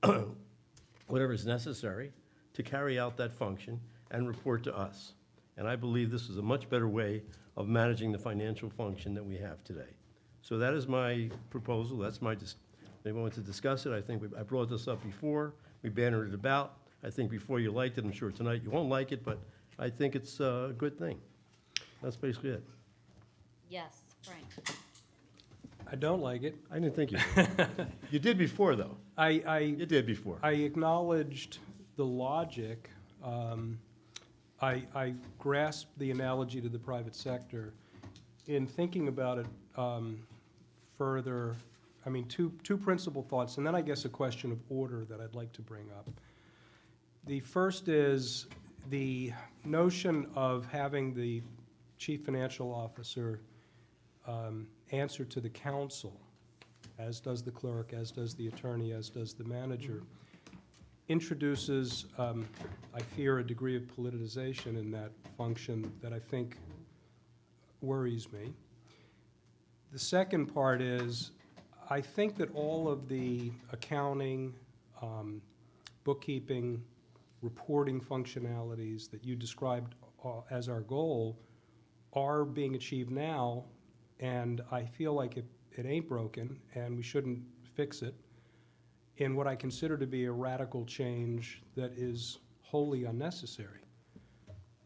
whatever is necessary to carry out that function and report to us. And I believe this is a much better way of managing the financial function that we have today. So that is my proposal. That's my, they want to discuss it. I think I brought this up before. We bannered it about. I think before you liked it. I'm sure tonight you won't like it, but I think it's a good thing. That's basically it. Yes, Frank. I don't like it. I didn't think you did. You did before, though. You did before. I acknowledged the logic. I grasped the analogy to the private sector. In thinking about it further, I mean, two principal thoughts, and then I guess a question of order that I'd like to bring up. The first is the notion of having the chief financial officer answer to the council, as does the clerk, as does the attorney, as does the manager, introduces, I fear, a degree of politicization in that function that I think worries me. The second part is, I think that all of the accounting, bookkeeping, reporting functionalities that you described as our goal are being achieved now, and I feel like it ain't broken, and we shouldn't fix it in what I consider to be a radical change that is wholly unnecessary.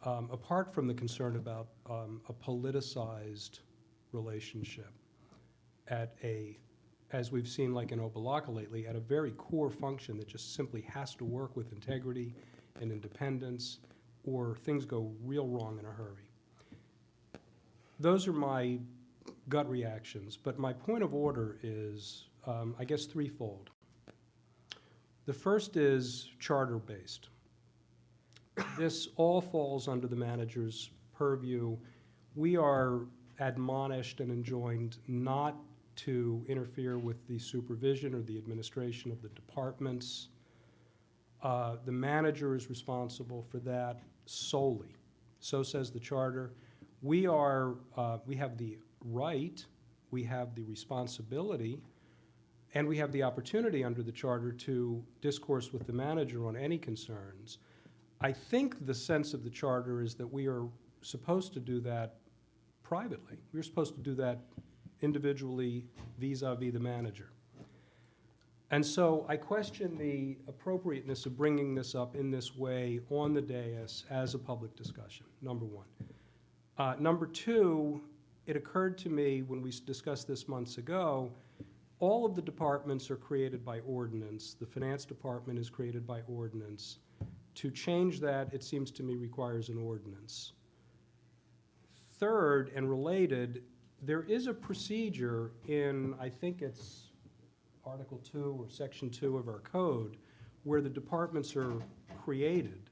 Apart from the concern about a politicized relationship at a, as we've seen like in Opa-locka lately, at a very core function that just simply has to work with integrity and independence, or things go real wrong in a hurry. Those are my gut reactions, but my point of order is, I guess, threefold. The first is charter-based. This all falls under the manager's purview. We are admonished and enjoined not to interfere with the supervision or the administration of the departments. The manager is responsible for that solely. So says the charter. We have the right, we have the responsibility, and we have the opportunity under the charter to discourse with the manager on any concerns. I think the sense of the charter is that we are supposed to do that privately. We're supposed to do that individually vis-a-vis the manager. And so I question the appropriateness of bringing this up in this way on the dais as a public discussion, number one. Number two, it occurred to me when we discussed this months ago, all of the departments are created by ordinance. The finance department is created by ordinance. To change that, it seems to me, requires an ordinance. Third, and related, there is a procedure in, I think it's Article 2 or Section 2 of our code, where the departments are created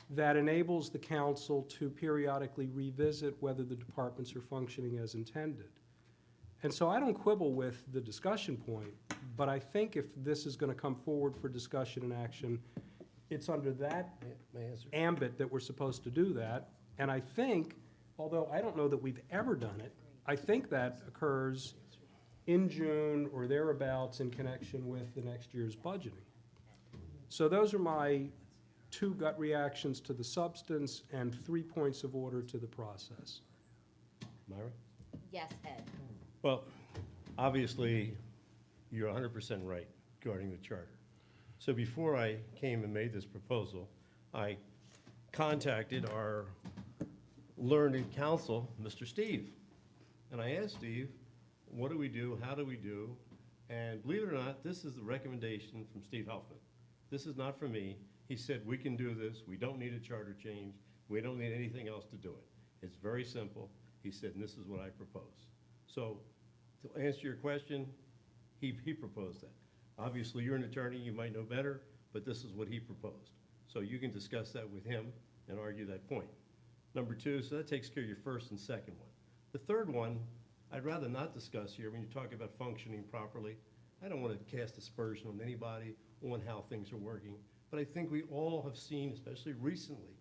that enables the council to periodically revisit whether the departments are functioning as intended. And so I don't quibble with the discussion point, but I think if this is going to come forward for discussion and action, it's under that ambit that we're supposed to do that. And I think, although I don't know that we've ever done it, I think that occurs in June or thereabouts in connection with the next year's budgeting. So those are my two gut reactions to the substance and 3 points of order to the process. Myra? Yes, Ed. Well, obviously, you're 100% right regarding the charter. So before I came and made this proposal, I contacted our learned counsel, Mr. Steve. And I asked Steve, what do we do, how do we do? And believe it or not, this is the recommendation from Steve Huffman. This is not from me. He said, we can do this. We don't need a charter change. We don't need anything else to do it. It's very simple. He said, and this is what I propose. So to answer your question, he proposed that. Obviously, you're an attorney. You might know better, but this is what he proposed. So you can discuss that with him and argue that point. Number two, so that takes care of your first and second one. The third one, I'd rather not discuss here when you talk about functioning properly. I don't want to cast aspersion on anybody on how things are working, but I think we all have seen, especially recently,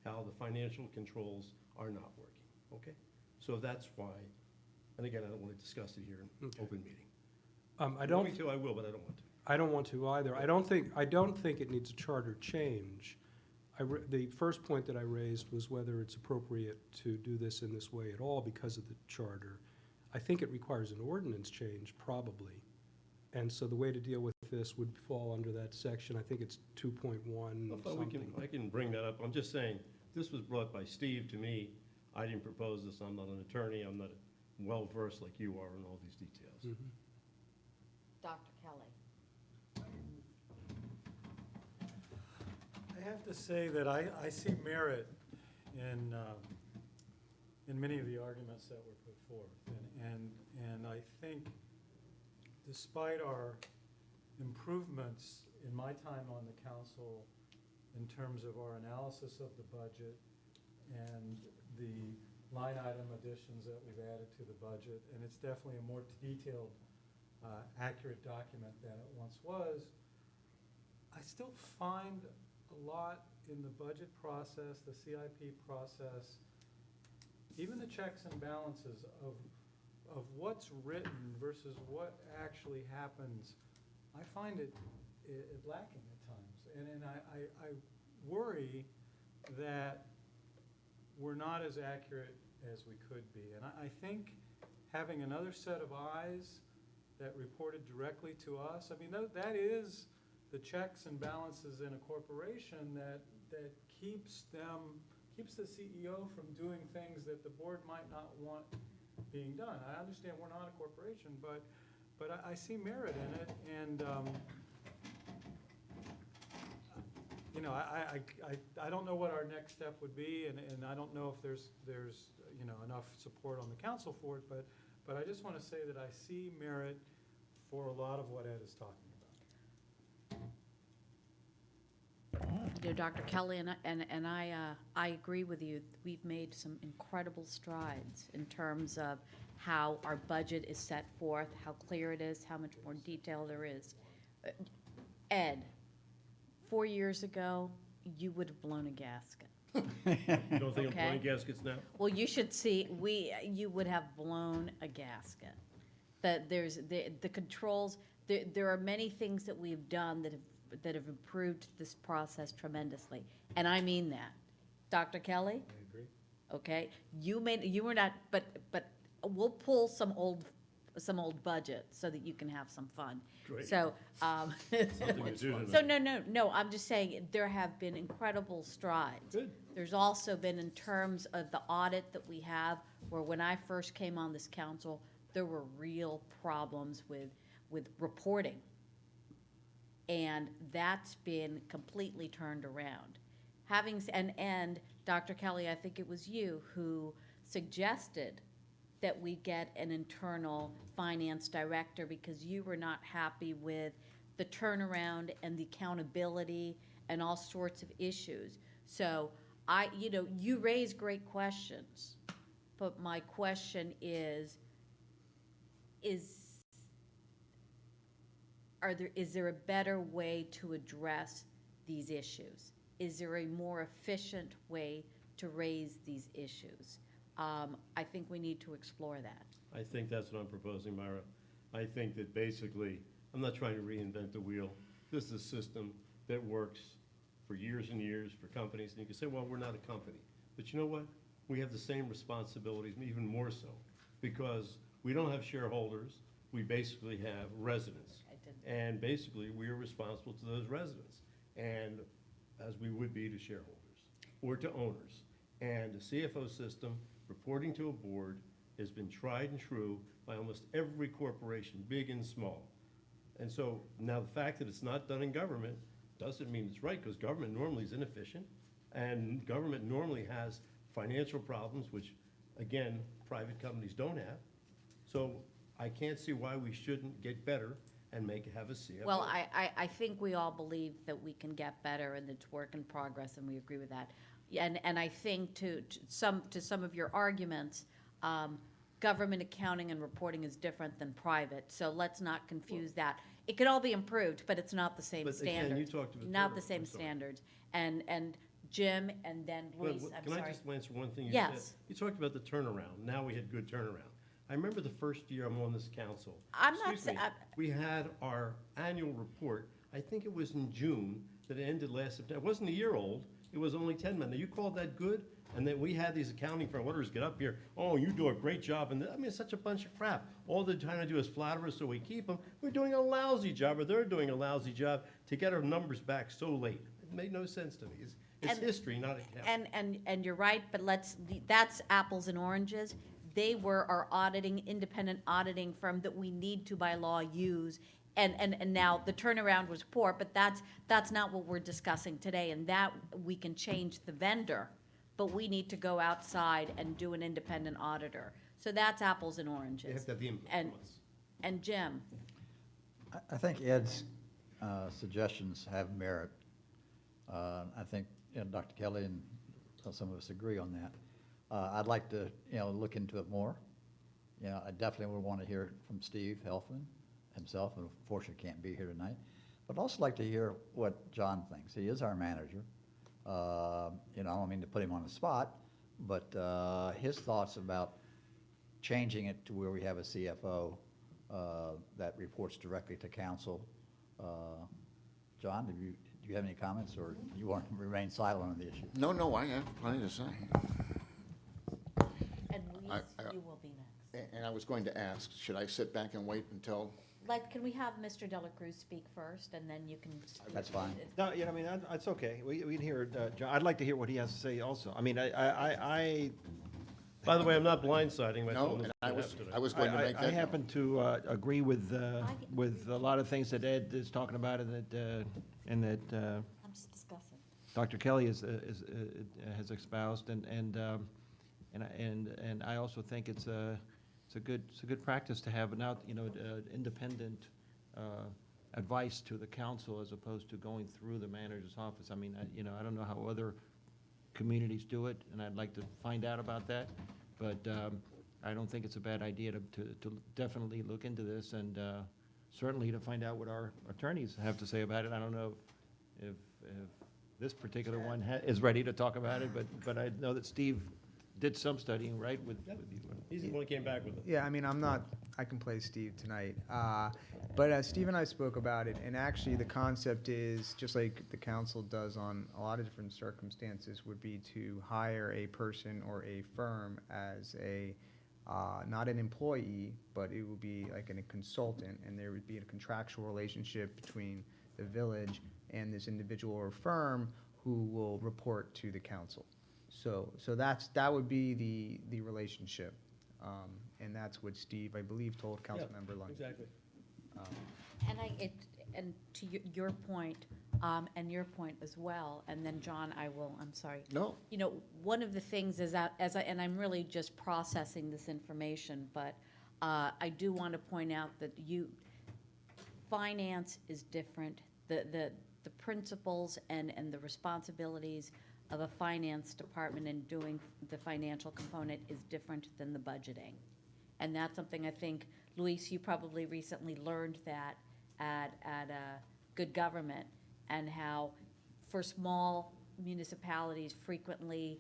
how the financial controls are not working, okay? So that's why, and again, I don't want to discuss it here in open meeting. I don't. Want me to, I will, but I don't want to. I don't want to either. I don't think it needs a charter change. The first point that I raised was whether it's appropriate to do this in this way at all because of the charter. I think it requires an ordinance change, probably. And so the way to deal with this would fall under that section. I think it's 2.1 something. I can bring that up. I'm just saying, this was brought by Steve to me. I didn't propose this. I'm not an attorney. I'm not well-versed like you are in all these details. Mhm. Dr. Kelly. I have to say that I see merit in many of the arguments that were put forth. And I think despite our improvements in my time on the council in terms of our analysis of the budget and the line item additions that we've added to the budget, and it's definitely a more detailed, accurate document than it once was, I still find a lot in the budget process, the CIP process, even the checks and balances of what's written versus what actually happens. I find it lacking at times. And I worry that we're not as accurate as we could be. And I think having another set of eyes that reported directly to us, I mean, that is the checks and balances in a corporation that keeps the CEO from doing things that the board might not want being done. I understand we're not a corporation, but I see merit in it, and you know, I don't know what our next step would be, and I don't know if there's you know, enough support on the council for it, but I just want to say that I see merit for a lot of what Ed is talking about. You know, Dr. Kelly and I agree with you. We've made some incredible strides in terms of how our budget is set forth, how clear it is, how much more detail there is. Ed, 4 years ago, you would have blown a gasket. You don't think I'm Okay. blowing gaskets now? Well, you should see, you would have blown a gasket. That there's the controls, there are many things that we've done that have improved this process tremendously. And I mean that. Dr. Kelly? I agree. Okay, you were not, but we'll pull some old budget so that you can have some fun. Great. So, Something to do so tonight. no, I'm just saying, there have been incredible strides. Good. There's also been, in terms of the audit that we have, where when I first came on this council, there were real problems with reporting. And that's been completely turned around. And Dr. Kelly, I think it was you who suggested that we get an internal finance director because you were not happy with the turnaround and the accountability and all sorts of issues. So you raise great questions, but my question is there a better way to address these issues? Is there a more efficient way to raise these issues? I think we need to explore that. I think that's what I'm proposing, Myra. I think that basically, I'm not trying to reinvent the wheel. This is a system that works for years and years for companies, and you can say, well, we're not a company. But you know what? We have the same responsibilities, even more so, because we don't have shareholders. We basically have residents. And basically, we are responsible to those residents, and as we would be to shareholders or to owners. And the CFO system, reporting to a board, has been tried and true by almost every corporation, big and small. And so now the fact that it's not done in government doesn't mean it's right, because government normally is inefficient, and government normally has financial problems, which, again, private companies don't have. So I can't see why we shouldn't get better and have a CFO. Well, I think we all believe that we can get better and it's work in progress, and we agree with that. And I think to some of your arguments, government accounting and reporting is different than private, so let's not confuse that. It could all be improved, but it's not the same But again, standards. you talked about Not the turnover. same I'm sorry. standards. And Jim, and then Luis, I'm Can sorry. I just answer one thing you said? Yes. You talked about the turnaround. Now we had good turnaround. I remember the first year I'm on this council. I'm not Excuse me, sa- we had our annual report, I think it was in June, that it ended last September. It wasn't a year old, it was only 10 months. Now, you called that good? And then we had these accounting firm auditors get up here, oh, you do a great job, and I mean, it's such a bunch of crap. All they're trying to do is flatter us so we keep them. We're doing a lousy job, or they're doing a lousy job to get our numbers back so late. It made no sense to me. It's And- history, not accounting. And you're right, but that's apples and oranges. They were our independent auditing firm that we need to by law use. And now the turnaround was poor, but that's not what we're discussing today. And that, we can change the vendor, but we need to go outside and do an independent auditor. So that's apples and oranges. They have to have the input And- from us. And Jim? I think Ed's suggestions have merit. I think, Dr. Kelly and some of us agree on that. I'd like to, look into it more. I definitely would want to hear from Steve Helfman himself, who unfortunately can't be here tonight. But I'd also like to hear what John thinks. He is our manager. I don't mean to put him on the spot, but his thoughts about changing it to where we have a CFO that reports directly to council. John, do you have any comments, or you want to remain silent on the issue? No, I have plenty to say. And I- Louise, you will be next. And I was going to ask, should I sit back and wait until? Can we have Mr. Dela Cruz speak first, and then you can speak? That's fine. No, I mean, it's okay. We can hear, John, I'd like to hear what he has to say also. I mean, I By the way, I'm not blindsiding myself. No, and I was going to make that. I happen to agree with a lot of things that Ed is talking about, and that I'm just discussing. Dr. Kelly has espoused, and I also think it's a good practice to have independent advice to the council as opposed to going through the manager's office. I mean, I don't know how other communities do it, and I'd like to find out about that. But I don't think it's a bad idea to definitely look into this, and certainly to find out what our attorneys have to say about it. I don't know if this particular one is ready to talk about it, but I know that Steve did some studying, right, with you. He's the one who came back with it. Yeah, I mean, I can play Steve tonight. But Steve and I spoke about it, and actually the concept is, just like the council does on a lot of different circumstances, would be to hire a person or a firm as not an employee, but it would be like a consultant, and there would be a contractual relationship between the village and this individual or firm who will report to the council. So that would be the relationship. And that's what Steve, I believe, told Councilmember Lund. Exactly. And to your point, and your point as well, and then John, I'm sorry. No. One of the things is that, and I'm really just processing this information, but I do want to point out that finance is different. The principles and the responsibilities of a finance department in doing the financial component is different than the budgeting. And that's something I think, Luis, you probably recently learned that at Good Government, and how for small municipalities, frequently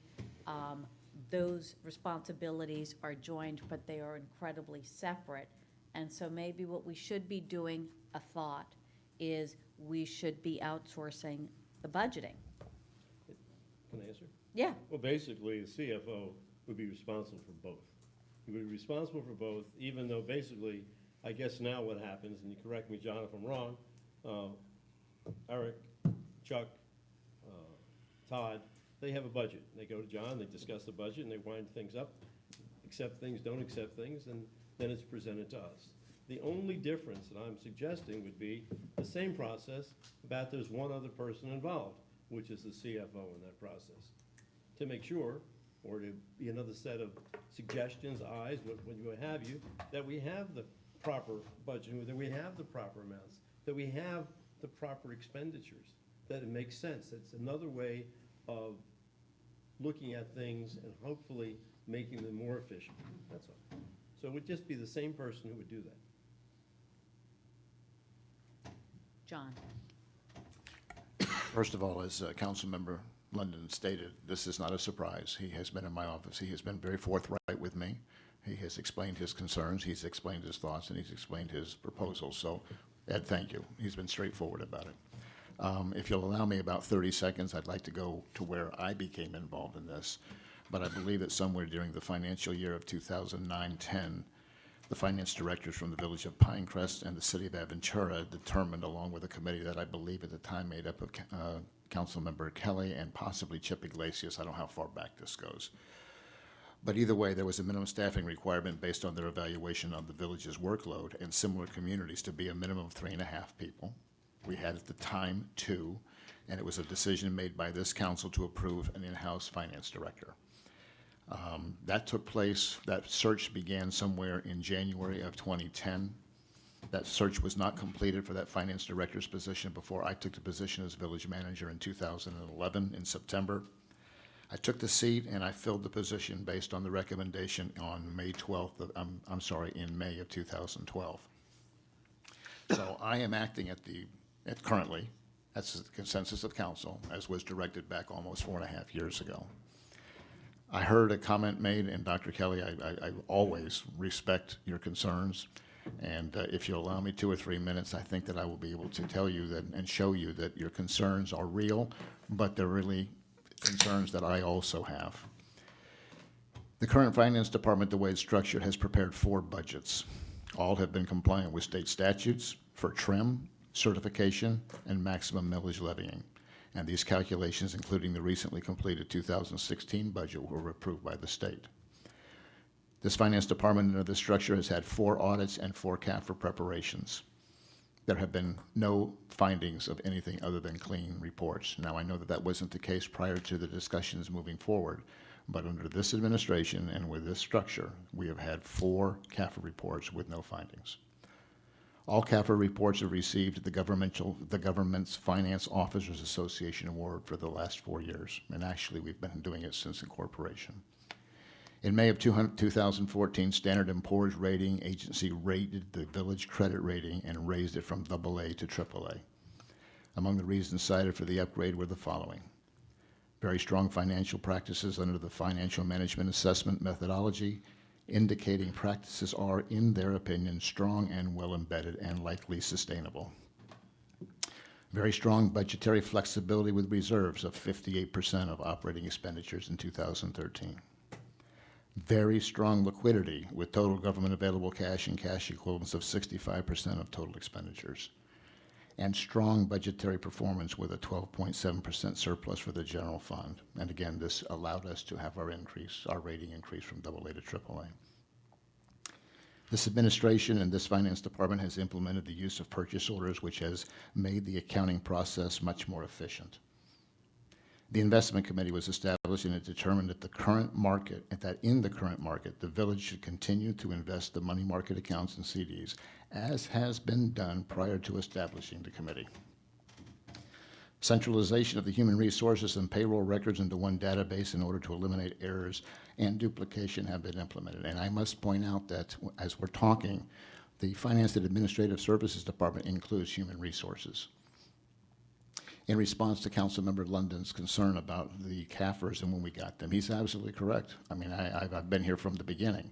those responsibilities are joined, but they are incredibly separate. And so maybe what we should be doing, a thought, is we should be outsourcing the budgeting. Can I answer? Yeah. Well, basically, the CFO would be responsible for both. He would be responsible for both, even though basically, I guess now what happens, and you correct me, John, if I'm wrong, Eric, Chuck, Todd, they have a budget. They go to John, they discuss the budget, and they wind things up, accept things, don't accept things, and then it's presented to us. The only difference that I'm suggesting would be the same process, but there's one other person involved, which is the CFO in that process, to make sure, or to be another set of suggestions, eyes, what have you, that we have the proper budgeting, that we have the proper amounts, that we have the proper expenditures, that it makes sense. It's another way of looking at things and hopefully making them more efficient. That's all. So it would just be the same person who would do that. John. First of all, as Councilmember London stated, this is not a surprise. He has been in my office. He has been very forthright with me. He has explained his concerns, he's explained his thoughts, and he's explained his proposals. So, Ed, thank you. He's been straightforward about it. If you'll allow me about 30 seconds, I'd like to go to where I became involved in this. But I believe that somewhere during the financial year of 2009-10, the finance directors from the village of Pinecrest and the city of Aventura determined, along with a committee that I believe at the time made up of Councilmember Kelly and possibly Chip Iglesias, I don't know how far back this goes. But either way, there was a minimum staffing requirement based on their evaluation of the village's workload and similar communities to be a minimum of 3.5 people. We had at the time 2, and it was a decision made by this council to approve an in-house finance director. That took place, that search began somewhere in January of 2010. That search was not completed for that finance director's position before I took the position as village manager in 2011 in September. I took the seat and I filled the position based on the recommendation on May 12th, in May of 2012. So I am acting currently, that's the consensus of council, as was directed back almost 4.5 years ago. I heard a comment made, and Dr. Kelly, I always respect your concerns, and if you'll allow me 2 or 3 minutes, I think that I will be able to tell you that and show you that your concerns are real, but they're really concerns that I also have. The current finance department, the way it's structured, has prepared 4 budgets. All have been compliant with state statutes for trim, certification, and maximum millage levying. And these calculations, including the recently completed 2016 budget, were approved by the state. This finance department under this structure has had 4 audits and 4 CAFR preparations. There have been no findings of anything other than clean reports. Now, I know that that wasn't the case prior to the discussions moving forward, but under this administration and with this structure, we have had 4 CAFR reports with no findings. All CAFR reports have received the Government's Finance Officers Association Award for the last 4 years, and actually we've been doing it since incorporation. In May of 2014, Standard & Poor's rating agency rated the village credit rating and raised it from AA to AAA. Among the reasons cited for the upgrade were the following: very strong financial practices under the financial management assessment methodology, indicating practices are, in their opinion, strong and well embedded and likely sustainable. Very strong budgetary flexibility with reserves of 58% of operating expenditures in 2013. Very strong liquidity with total government available cash and cash equivalents of 65% of total expenditures. And strong budgetary performance with a 12.7% surplus for the general fund. And again, this allowed us to have our rating increase from AA to AAA. This administration and this finance department has implemented the use of purchase orders, which has made the accounting process much more efficient. The investment committee was established and it determined that in the current market, the village should continue to invest the money market accounts and CDs, as has been done prior to establishing the committee. Centralization of the human resources and payroll records into one database in order to eliminate errors and duplication have been implemented. And I must point out that as we're talking, the Finance and Administrative Services Department includes human resources. In response to Councilmember London's concern about the CAFRs and when we got them, he's absolutely correct. I mean, I've been here from the beginning.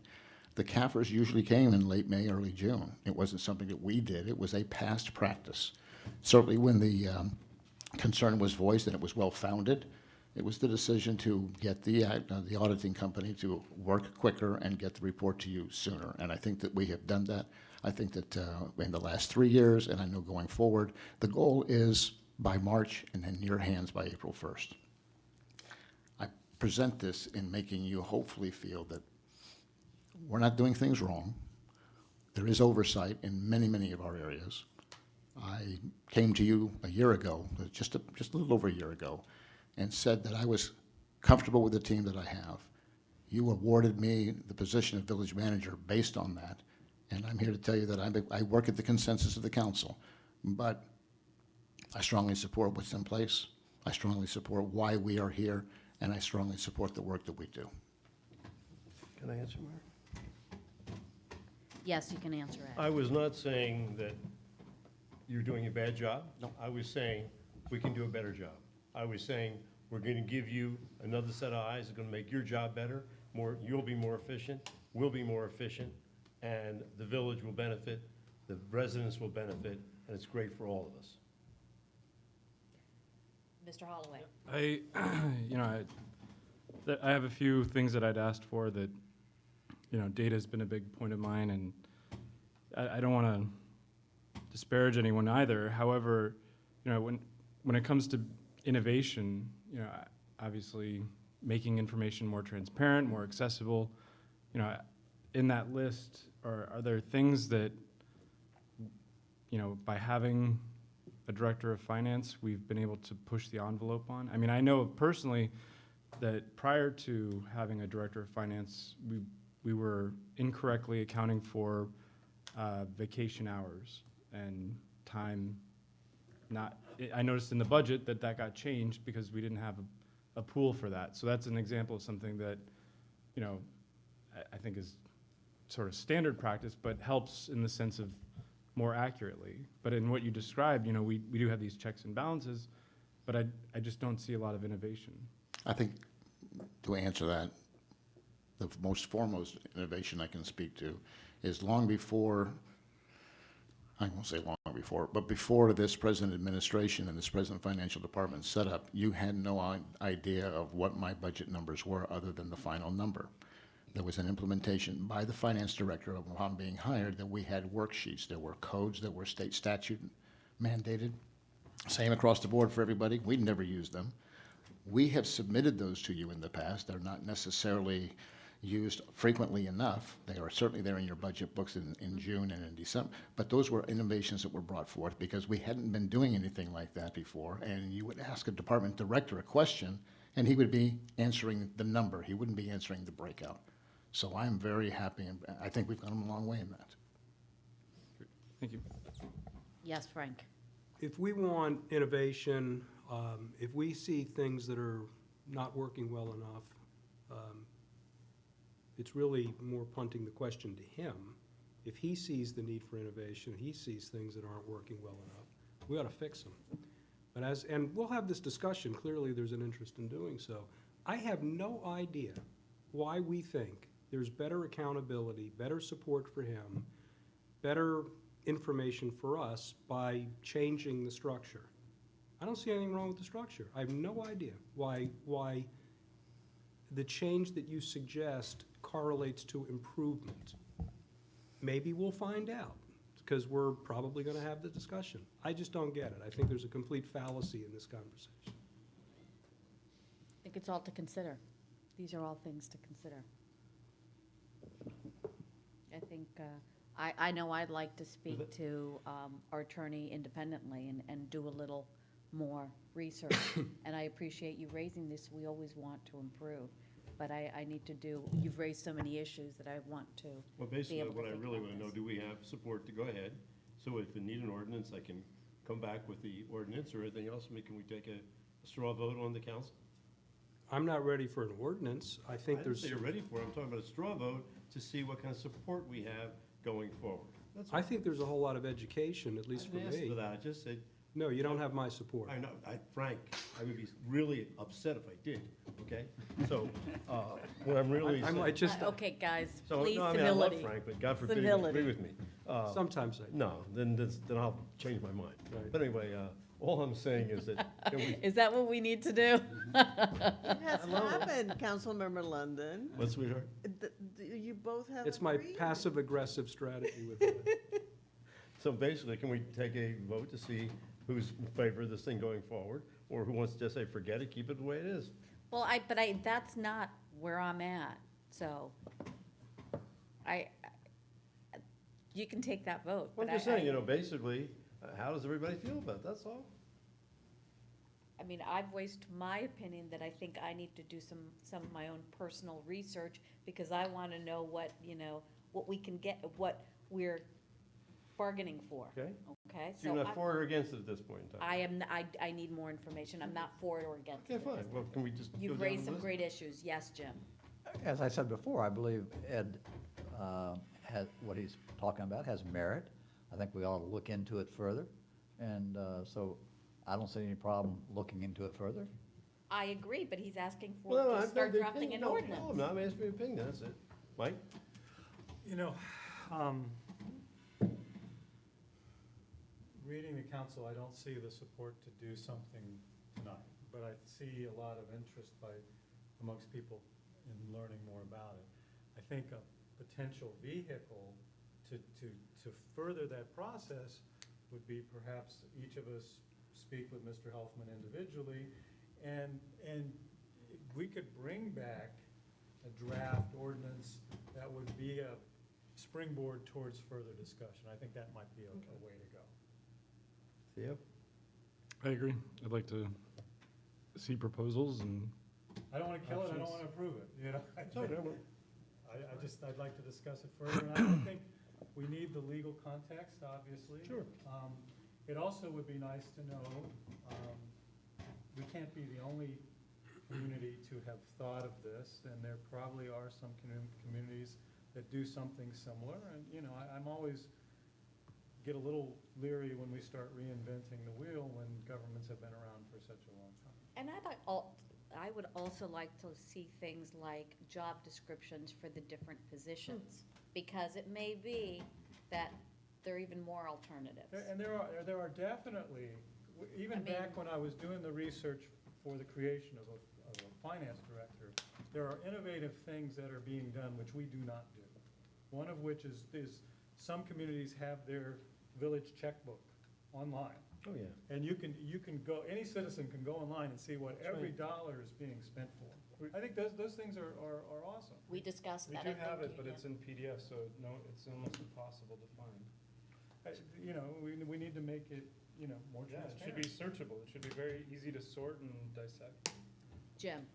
The CAFRs usually came in late May, early June. It wasn't something that we did. It was a past practice. Certainly when the concern was voiced and it was well-founded, it was the decision to get the auditing company to work quicker and get the report to you sooner. And I think that we have done that. I think that in the last 3 years, and I know going forward, the goal is by March and in your hands by April 1st. I present this in making you hopefully feel that we're not doing things wrong. There is oversight in many, many of our areas. I came to you a year ago, just a little over a year ago, and said that I was comfortable with the team that I have. You awarded me the position of village manager based on that, and I'm here to tell you that I work at the consensus of the council, but I strongly support what's in place. I strongly support why we are here, and I strongly support the work that we do. Can I answer, Mark? Yes, you can answer it. I was not saying that you're doing a bad job. No. I was saying we can do a better job. I was saying we're going to give you another set of eyes that's going to make your job better, you'll be more efficient, will be more efficient, and the village will benefit, the residents will benefit, and it's great for all of us. Mr. Holloway? I have a few things that I'd asked for that, data has been a big point of mine, and I don't want to disparage anyone either. However, when it comes to innovation, obviously making information more transparent, more accessible, in that list, are there things that, by having a director of finance, we've been able to push the envelope on? I mean, I know personally that prior to having a director of finance, we were incorrectly accounting for vacation hours and time. I noticed in the budget that got changed because we didn't have a pool for that. So that's an example of something that, I think is sort of standard practice, but helps in the sense of more accurately. But in what you described, we do have these checks and balances, but I just don't see a lot of innovation. I think, to answer that, the most foremost innovation I can speak to is long before, I won't say long before, but before this present administration and this present financial department set up, you had no idea of what my budget numbers were other than the final number. There was an implementation by the finance director upon being hired that we had worksheets. There were codes that were state statute mandated. Same across the board for everybody. We never used them. We have submitted those to you in the past. They're not necessarily used frequently enough. They are certainly there in your budget books in June and in December. But those were innovations that were brought forth because we hadn't been doing anything like that before. And you would ask a department director a question, and he would be answering the number. He wouldn't be answering the breakout. So I'm very happy, and I think we've gone a long way in that. Thank you. Yes, Frank? If we want innovation, if we see things that are not working well enough, it's really more punting the question to him. If he sees the need for innovation, he sees things that aren't working well enough, we ought to fix them. But and we'll have this discussion. Clearly, there's an interest in doing so. I have no idea why we think there's better accountability, better support for him, better information for us by changing the structure. I don't see anything wrong with the structure. I have no idea why the change that you suggest correlates to improvement. Maybe we'll find out, because we're probably going to have the discussion. I just don't get it. I think there's a complete fallacy in this conversation. I think it's all to consider. These are all things to consider. I think, I know I'd like to speak to our attorney independently and do a little more research. And I appreciate you raising this. We always want to improve. But I need to you've raised so many issues that I want to Well, be basically, able to what I think really about want to know, this. do we have support to go ahead? So if we need an ordinance, I can come back with the ordinance or anything else. I mean, can we take a straw vote on the council? I'm not ready for an ordinance. I think I didn't there's, say you're ready for it. I'm talking about a straw vote to see what kind of support we have going forward. That's all. I think there's a whole lot of education, at least I for didn't ask me. for that. I just said, No, you don't have my support. I know, Frank, I would be really upset if I did, okay? So, what I'm really I saying. might just, Okay, guys, So, please, no, I mean, I love civility. Frank, but God forbid he would agree with me. sometimes I do. No, then I'll change my mind. Right. But anyway, all I'm saying is that, can we, Is that what we need to do? It has happened, Councilmember London. what, sweetheart? You both have It's my agreed. passive-aggressive strategy with it. So basically, can we take a vote to see who's in favor of this thing going forward? Or who wants to just say, forget it, keep it the way it is? Well, that's not where I'm at, so you can take that vote. Well, but I'm just saying, basically, how does everybody feel about it? That's all. I mean, I've voiced my opinion that I think I need to do some of my own personal research, because I want to know what we can get, what we're bargaining for. Okay? Okay? So you're not for it or against it at this point in time? I need more information. I'm not for it or against it. Okay, at fine. this Well, point. can we just go You've down raised the some list? great issues. Yes, Jim. As I said before, I believe Ed what he's talking about has merit. I think we ought to look into it further. And so I don't see any problem looking into it further. I agree, but he's asking for Well, to I've start got the drafting opinion. an No, ordinance. No, I'm asking your opinion, that's it. Mike? You know, reading the council, I don't see the support to do something tonight, but I see a lot of interest amongst people in learning more about it. I think a potential vehicle to further that process would be perhaps each of us speak with Mr. Helfman individually, and we could bring back a draft ordinance that would be a springboard towards further discussion. I think that might be a way to go. Theo? I agree. I'd like to see proposals and. I don't want to kill it, I don't want to approve it, you know? I'd like to discuss it further, and I don't think we need the legal context, obviously. Sure. It also would be nice to know, we can't be the only community to have thought of this, and there probably are some communities that do something similar, and, you know, I'm always get a little leery when we start reinventing the wheel when governments have been around for such a long time. And I would also like to see things like job descriptions for the different positions, because it may be that there are even more alternatives. And there are definitely, even back when I was doing the research for the creation of a finance director, there are innovative things that are being done which we do not do. One of which is some communities have their village checkbook online. Oh, yeah. And you can go, any citizen can go online and see what every dollar is being spent for. I think those things are awesome. We discussed We that. do I think, have it, but yeah. it's in PDF, so no, it's almost impossible to find. You know, we need to make it, you know, more Yeah, transparent. it should be searchable. It should be very easy to sort and dissect. Jim,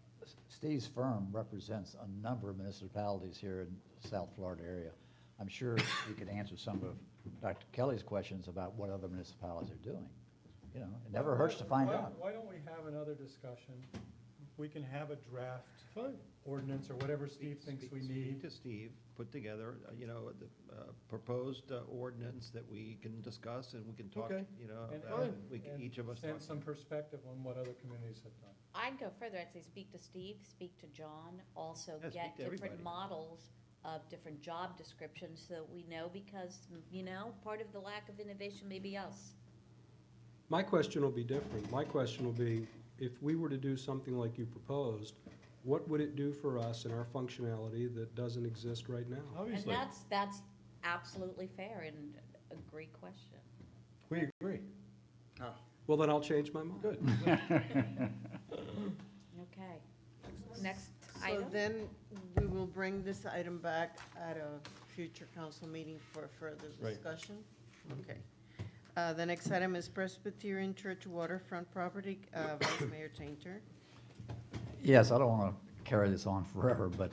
Steve's firm represents a number of municipalities here in the South Florida area. I'm sure you could answer some of Dr. Kelly's questions about what other municipalities are doing. You know, it never hurts to find out. Why don't we have another discussion? We can have a draft ordinance or whatever Steve thinks we Speak need. to Steve, put together, you know, the proposed ordinance that we can discuss and we can talk, Okay. you know, And- about it. and- and Each of us send talk. some perspective on what other communities have done. I'd go further. I'd say speak to Steve, speak to John, also Yeah, speak get to different everybody. models of different job descriptions so that we know, because, you know, part of the lack of innovation may be us. My question will be different. My question will be, if we were to do something like you proposed, what would it do for us and our functionality that doesn't exist right now? Obviously. And that's absolutely fair and a great question. We agree. Well, then I'll change my mind. Good. Okay. Next So item? then we will bring this item back at a future council meeting for further Right. discussion? Okay. The next item is Presbyterian Church waterfront property, Vice Mayor Tainter. Yes, I don't want to carry this on forever, but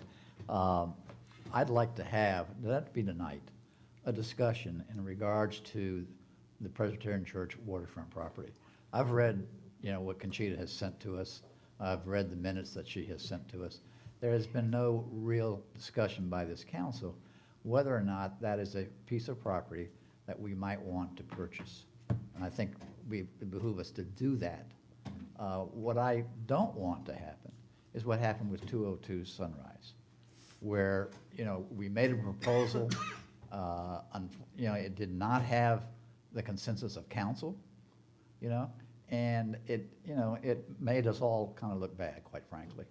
I'd like to have, that'd be tonight, a discussion in regards to the Presbyterian Church waterfront property. I've read, you know, what Conchita has sent to us. I've read the minutes that she has sent to us. There has been no real discussion by this council whether or not that is a piece of property that we might want to purchase. And I think it behoove us to do that. What I don't want to happen is what happened with 202 Sunrise, where, you know, we made a proposal, you know, it did not have the consensus of council, you know, and it, you know, it made us all kind of look bad, quite frankly.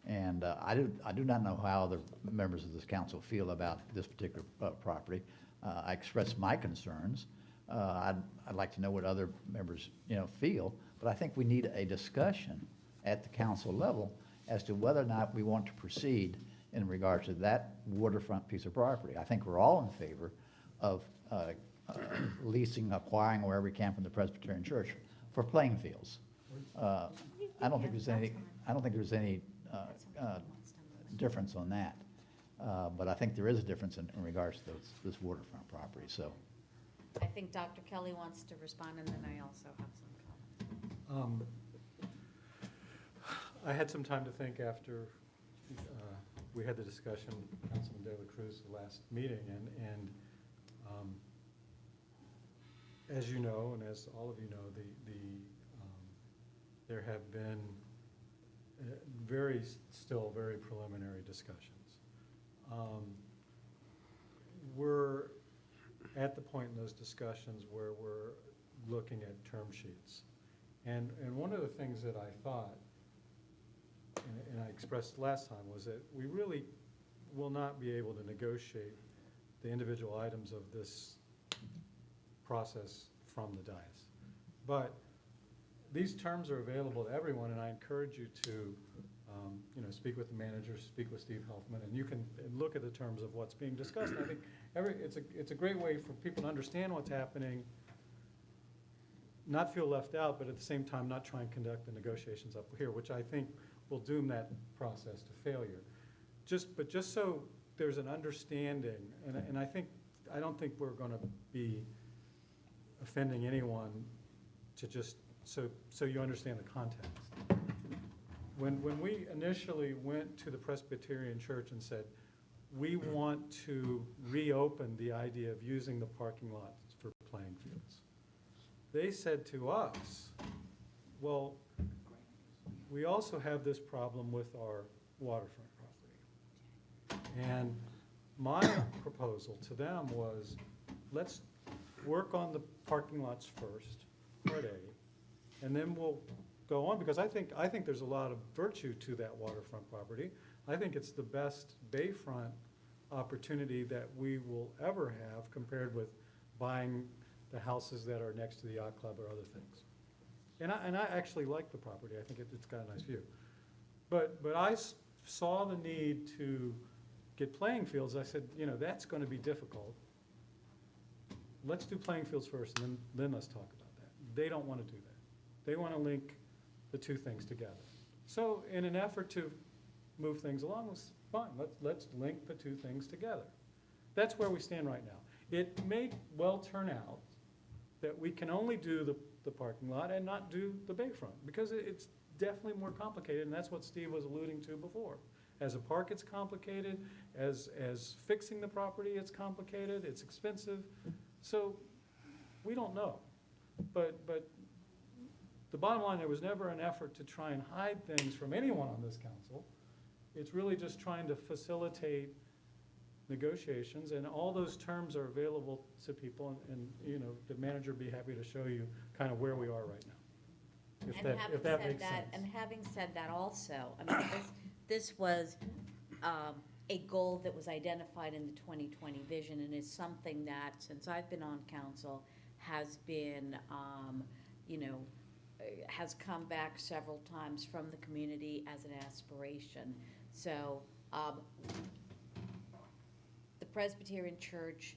And I do not know how the members of this council feel about this particular property. I expressed my concerns. I'd like to know what other members, you know, feel, but I think we need a discussion at the council level as to whether or not we want to proceed in regard to that waterfront piece of property. I think we're all in favor of leasing, acquiring wherever we can from the Presbyterian Church for playing fields. I don't think there's any difference on that. But I think there is a difference in regards to this waterfront property, so. I think Dr. Kelly wants to respond, and then I also have some comments. I had some time to think after we had the discussion, Councilman De La Cruz, the last meeting, and as you know, and as all of you know, there have been still very preliminary discussions. we're at the point in those discussions where we're looking at term sheets. And one of the things that I thought, and I expressed last time, was that we really will not be able to negotiate the individual items of this process from the dais. But these terms are available to everyone, and I encourage you to speak with the manager, speak with Steve Helfman, and you can look at the terms of what's being discussed. And I think it's a great way for people to understand what's happening, not feel left out, but at the same time not try and conduct the negotiations up here, which I think will doom that process to failure. But just so there's an understanding, and I don't think we're going to be offending anyone, to just so you understand the context. When we initially went to the Presbyterian Church and said, we want to reopen the idea of using the parking lots for playing fields, they said to us, well, we also have this problem with our waterfront property. And my proposal to them was, let's work on the parking lots first, part A, and then we'll go on, because I think there's a lot of virtue to that waterfront property. I think it's the best bayfront opportunity that we will ever have, compared with buying the houses that are next to the yacht club or other things. And I actually like the property. I think it's got a nice view. But I saw the need to get playing fields. I said, that's going to be difficult. Let's do playing fields first, and then let's talk about that. They don't want to do that. They want to link the two things together. So in an effort to move things along, it's fine. Let's link the two things together. That's where we stand right now. It may well turn out that we can only do the parking lot and not do the bayfront, because it's definitely more complicated, and that's what Steve was alluding to before. As a park, it's complicated. As fixing the property, it's complicated. It's expensive. So we don't know. But the bottom line, there was never an effort to try and hide things from anyone on this council. It's really just trying to facilitate negotiations, and all those terms are available to people, and the manager would be happy to show you kind of where we are right now, if that makes sense. And having said that also, I mean, this was a goal that was identified in the 2020 vision, and is something that, since I've been on council, has been, has come back several times from the community as an aspiration. So the Presbyterian Church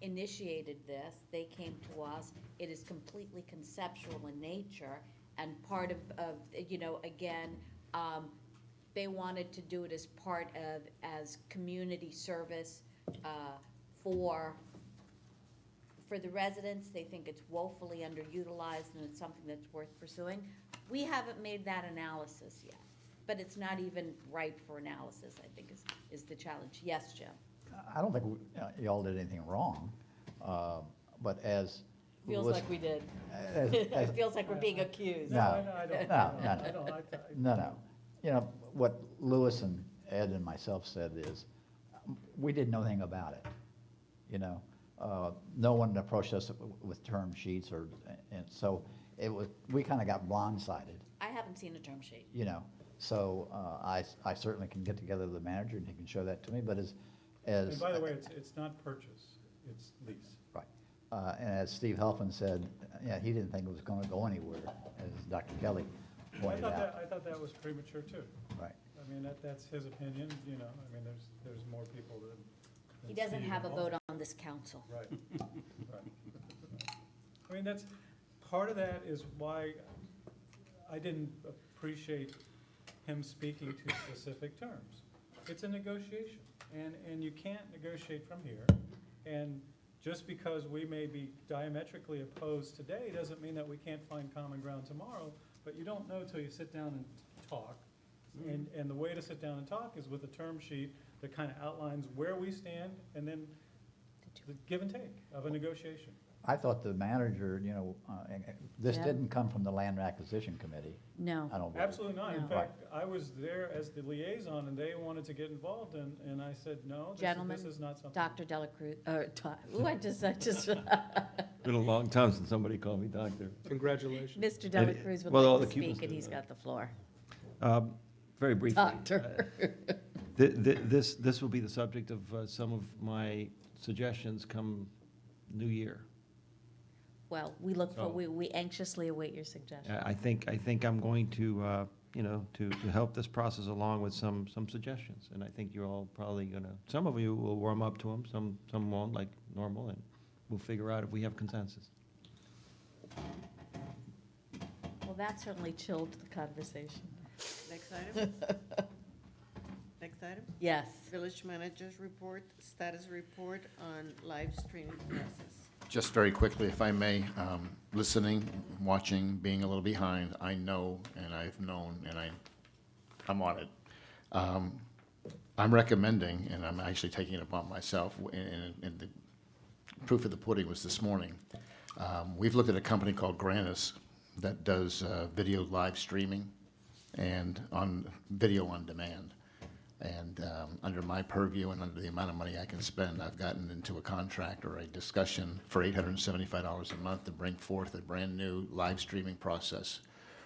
initiated this. They came to us. It is completely conceptual in nature, and part of again, they wanted to do it as part of, as community service for the residents. They think it's woefully underutilized, and it's something that's worth pursuing. We haven't made that analysis yet, but it's not even ripe for analysis, I think, is the challenge. Yes, Jim? I don't think y'all did anything wrong, but as Feels like we did. It feels like we're being accused. No, No. What Lewis and Ed and myself said is, we didn't know anything about it. No one approached us with term sheets, and so we kind of got blindsided. I haven't seen a term sheet. So I certainly can get together with the manager, and he can show that to me. But And by the way, it's not purchase, it's lease. Right. And as Steve Helfman said, he didn't think it was going to go anywhere, as Dr. Kelly pointed out. I thought that was premature too. Right. I mean, that's his opinion, I mean, there's more people than He doesn't Steve have a involved. vote on this council. Right, right. I mean, that's, part of that is why I didn't appreciate him speaking to specific terms. It's a negotiation, and you can't negotiate from here. And just because we may be diametrically opposed today doesn't mean that we can't find common ground tomorrow, but you don't know till you sit down and talk. And the way to sit down and talk is with a term sheet that kind of outlines where we stand, and then the give and take of a negotiation. I thought the manager, this Yeah. didn't come from the Land Acquisition Committee. No. I don't believe. Absolutely not. In No. fact, I was there as the liaison, and they wanted to get involved, and I said, no, Gentlemen, this is not something. Dr. Dela Cruz, I just, Been a long time since somebody called me doctor. Congratulations. Mr. Dela Cruz would well, all like the to Cubans speak, and do he's that. got the floor. Very briefly. Doctor. This will be the subject of some of my suggestions come New Year. Well, we look for, So- we anxiously await your suggestions. I think I'm going to, to help this process along with some suggestions. And I think you're all probably gonna, some of you will warm up to them, some won't, like normal, and we'll figure out if we have consensus. Well, that certainly chilled the conversation. Next item? Next item? Yes. Village Manager's Report, Status Report on live streaming process. Just very quickly, if I may, listening, watching, being a little behind, I know and I've known and I'm on it. I'm recommending, and I'm actually taking it upon myself, and the proof of the pudding was this morning. We've looked at a company called Granis that does video live streaming and on video on demand. And under my purview and under the amount of money I can spend, I've gotten into a contract or a discussion for $875 a month to bring forth a brand-new live streaming process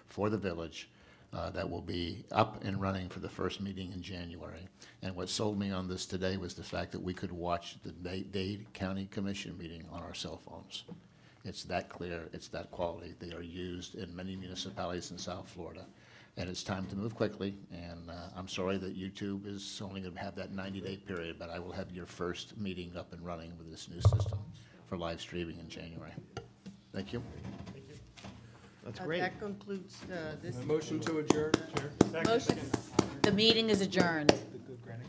for the village that will be up and running for the first meeting in January. And what sold me on this today was the fact that we could watch the Dade County Commission meeting on our cell phones. It's that clear, it's that quality. They are used in many municipalities in South Florida. And it's time to move quickly, and I'm sorry that YouTube is only going to have that 90-day period, but I will have your first meeting up and running with this new system for live streaming in January. Thank you. That's great. That concludes this. Motion to adjourn, Chair. Motion, the meeting is adjourned. Good, Granny.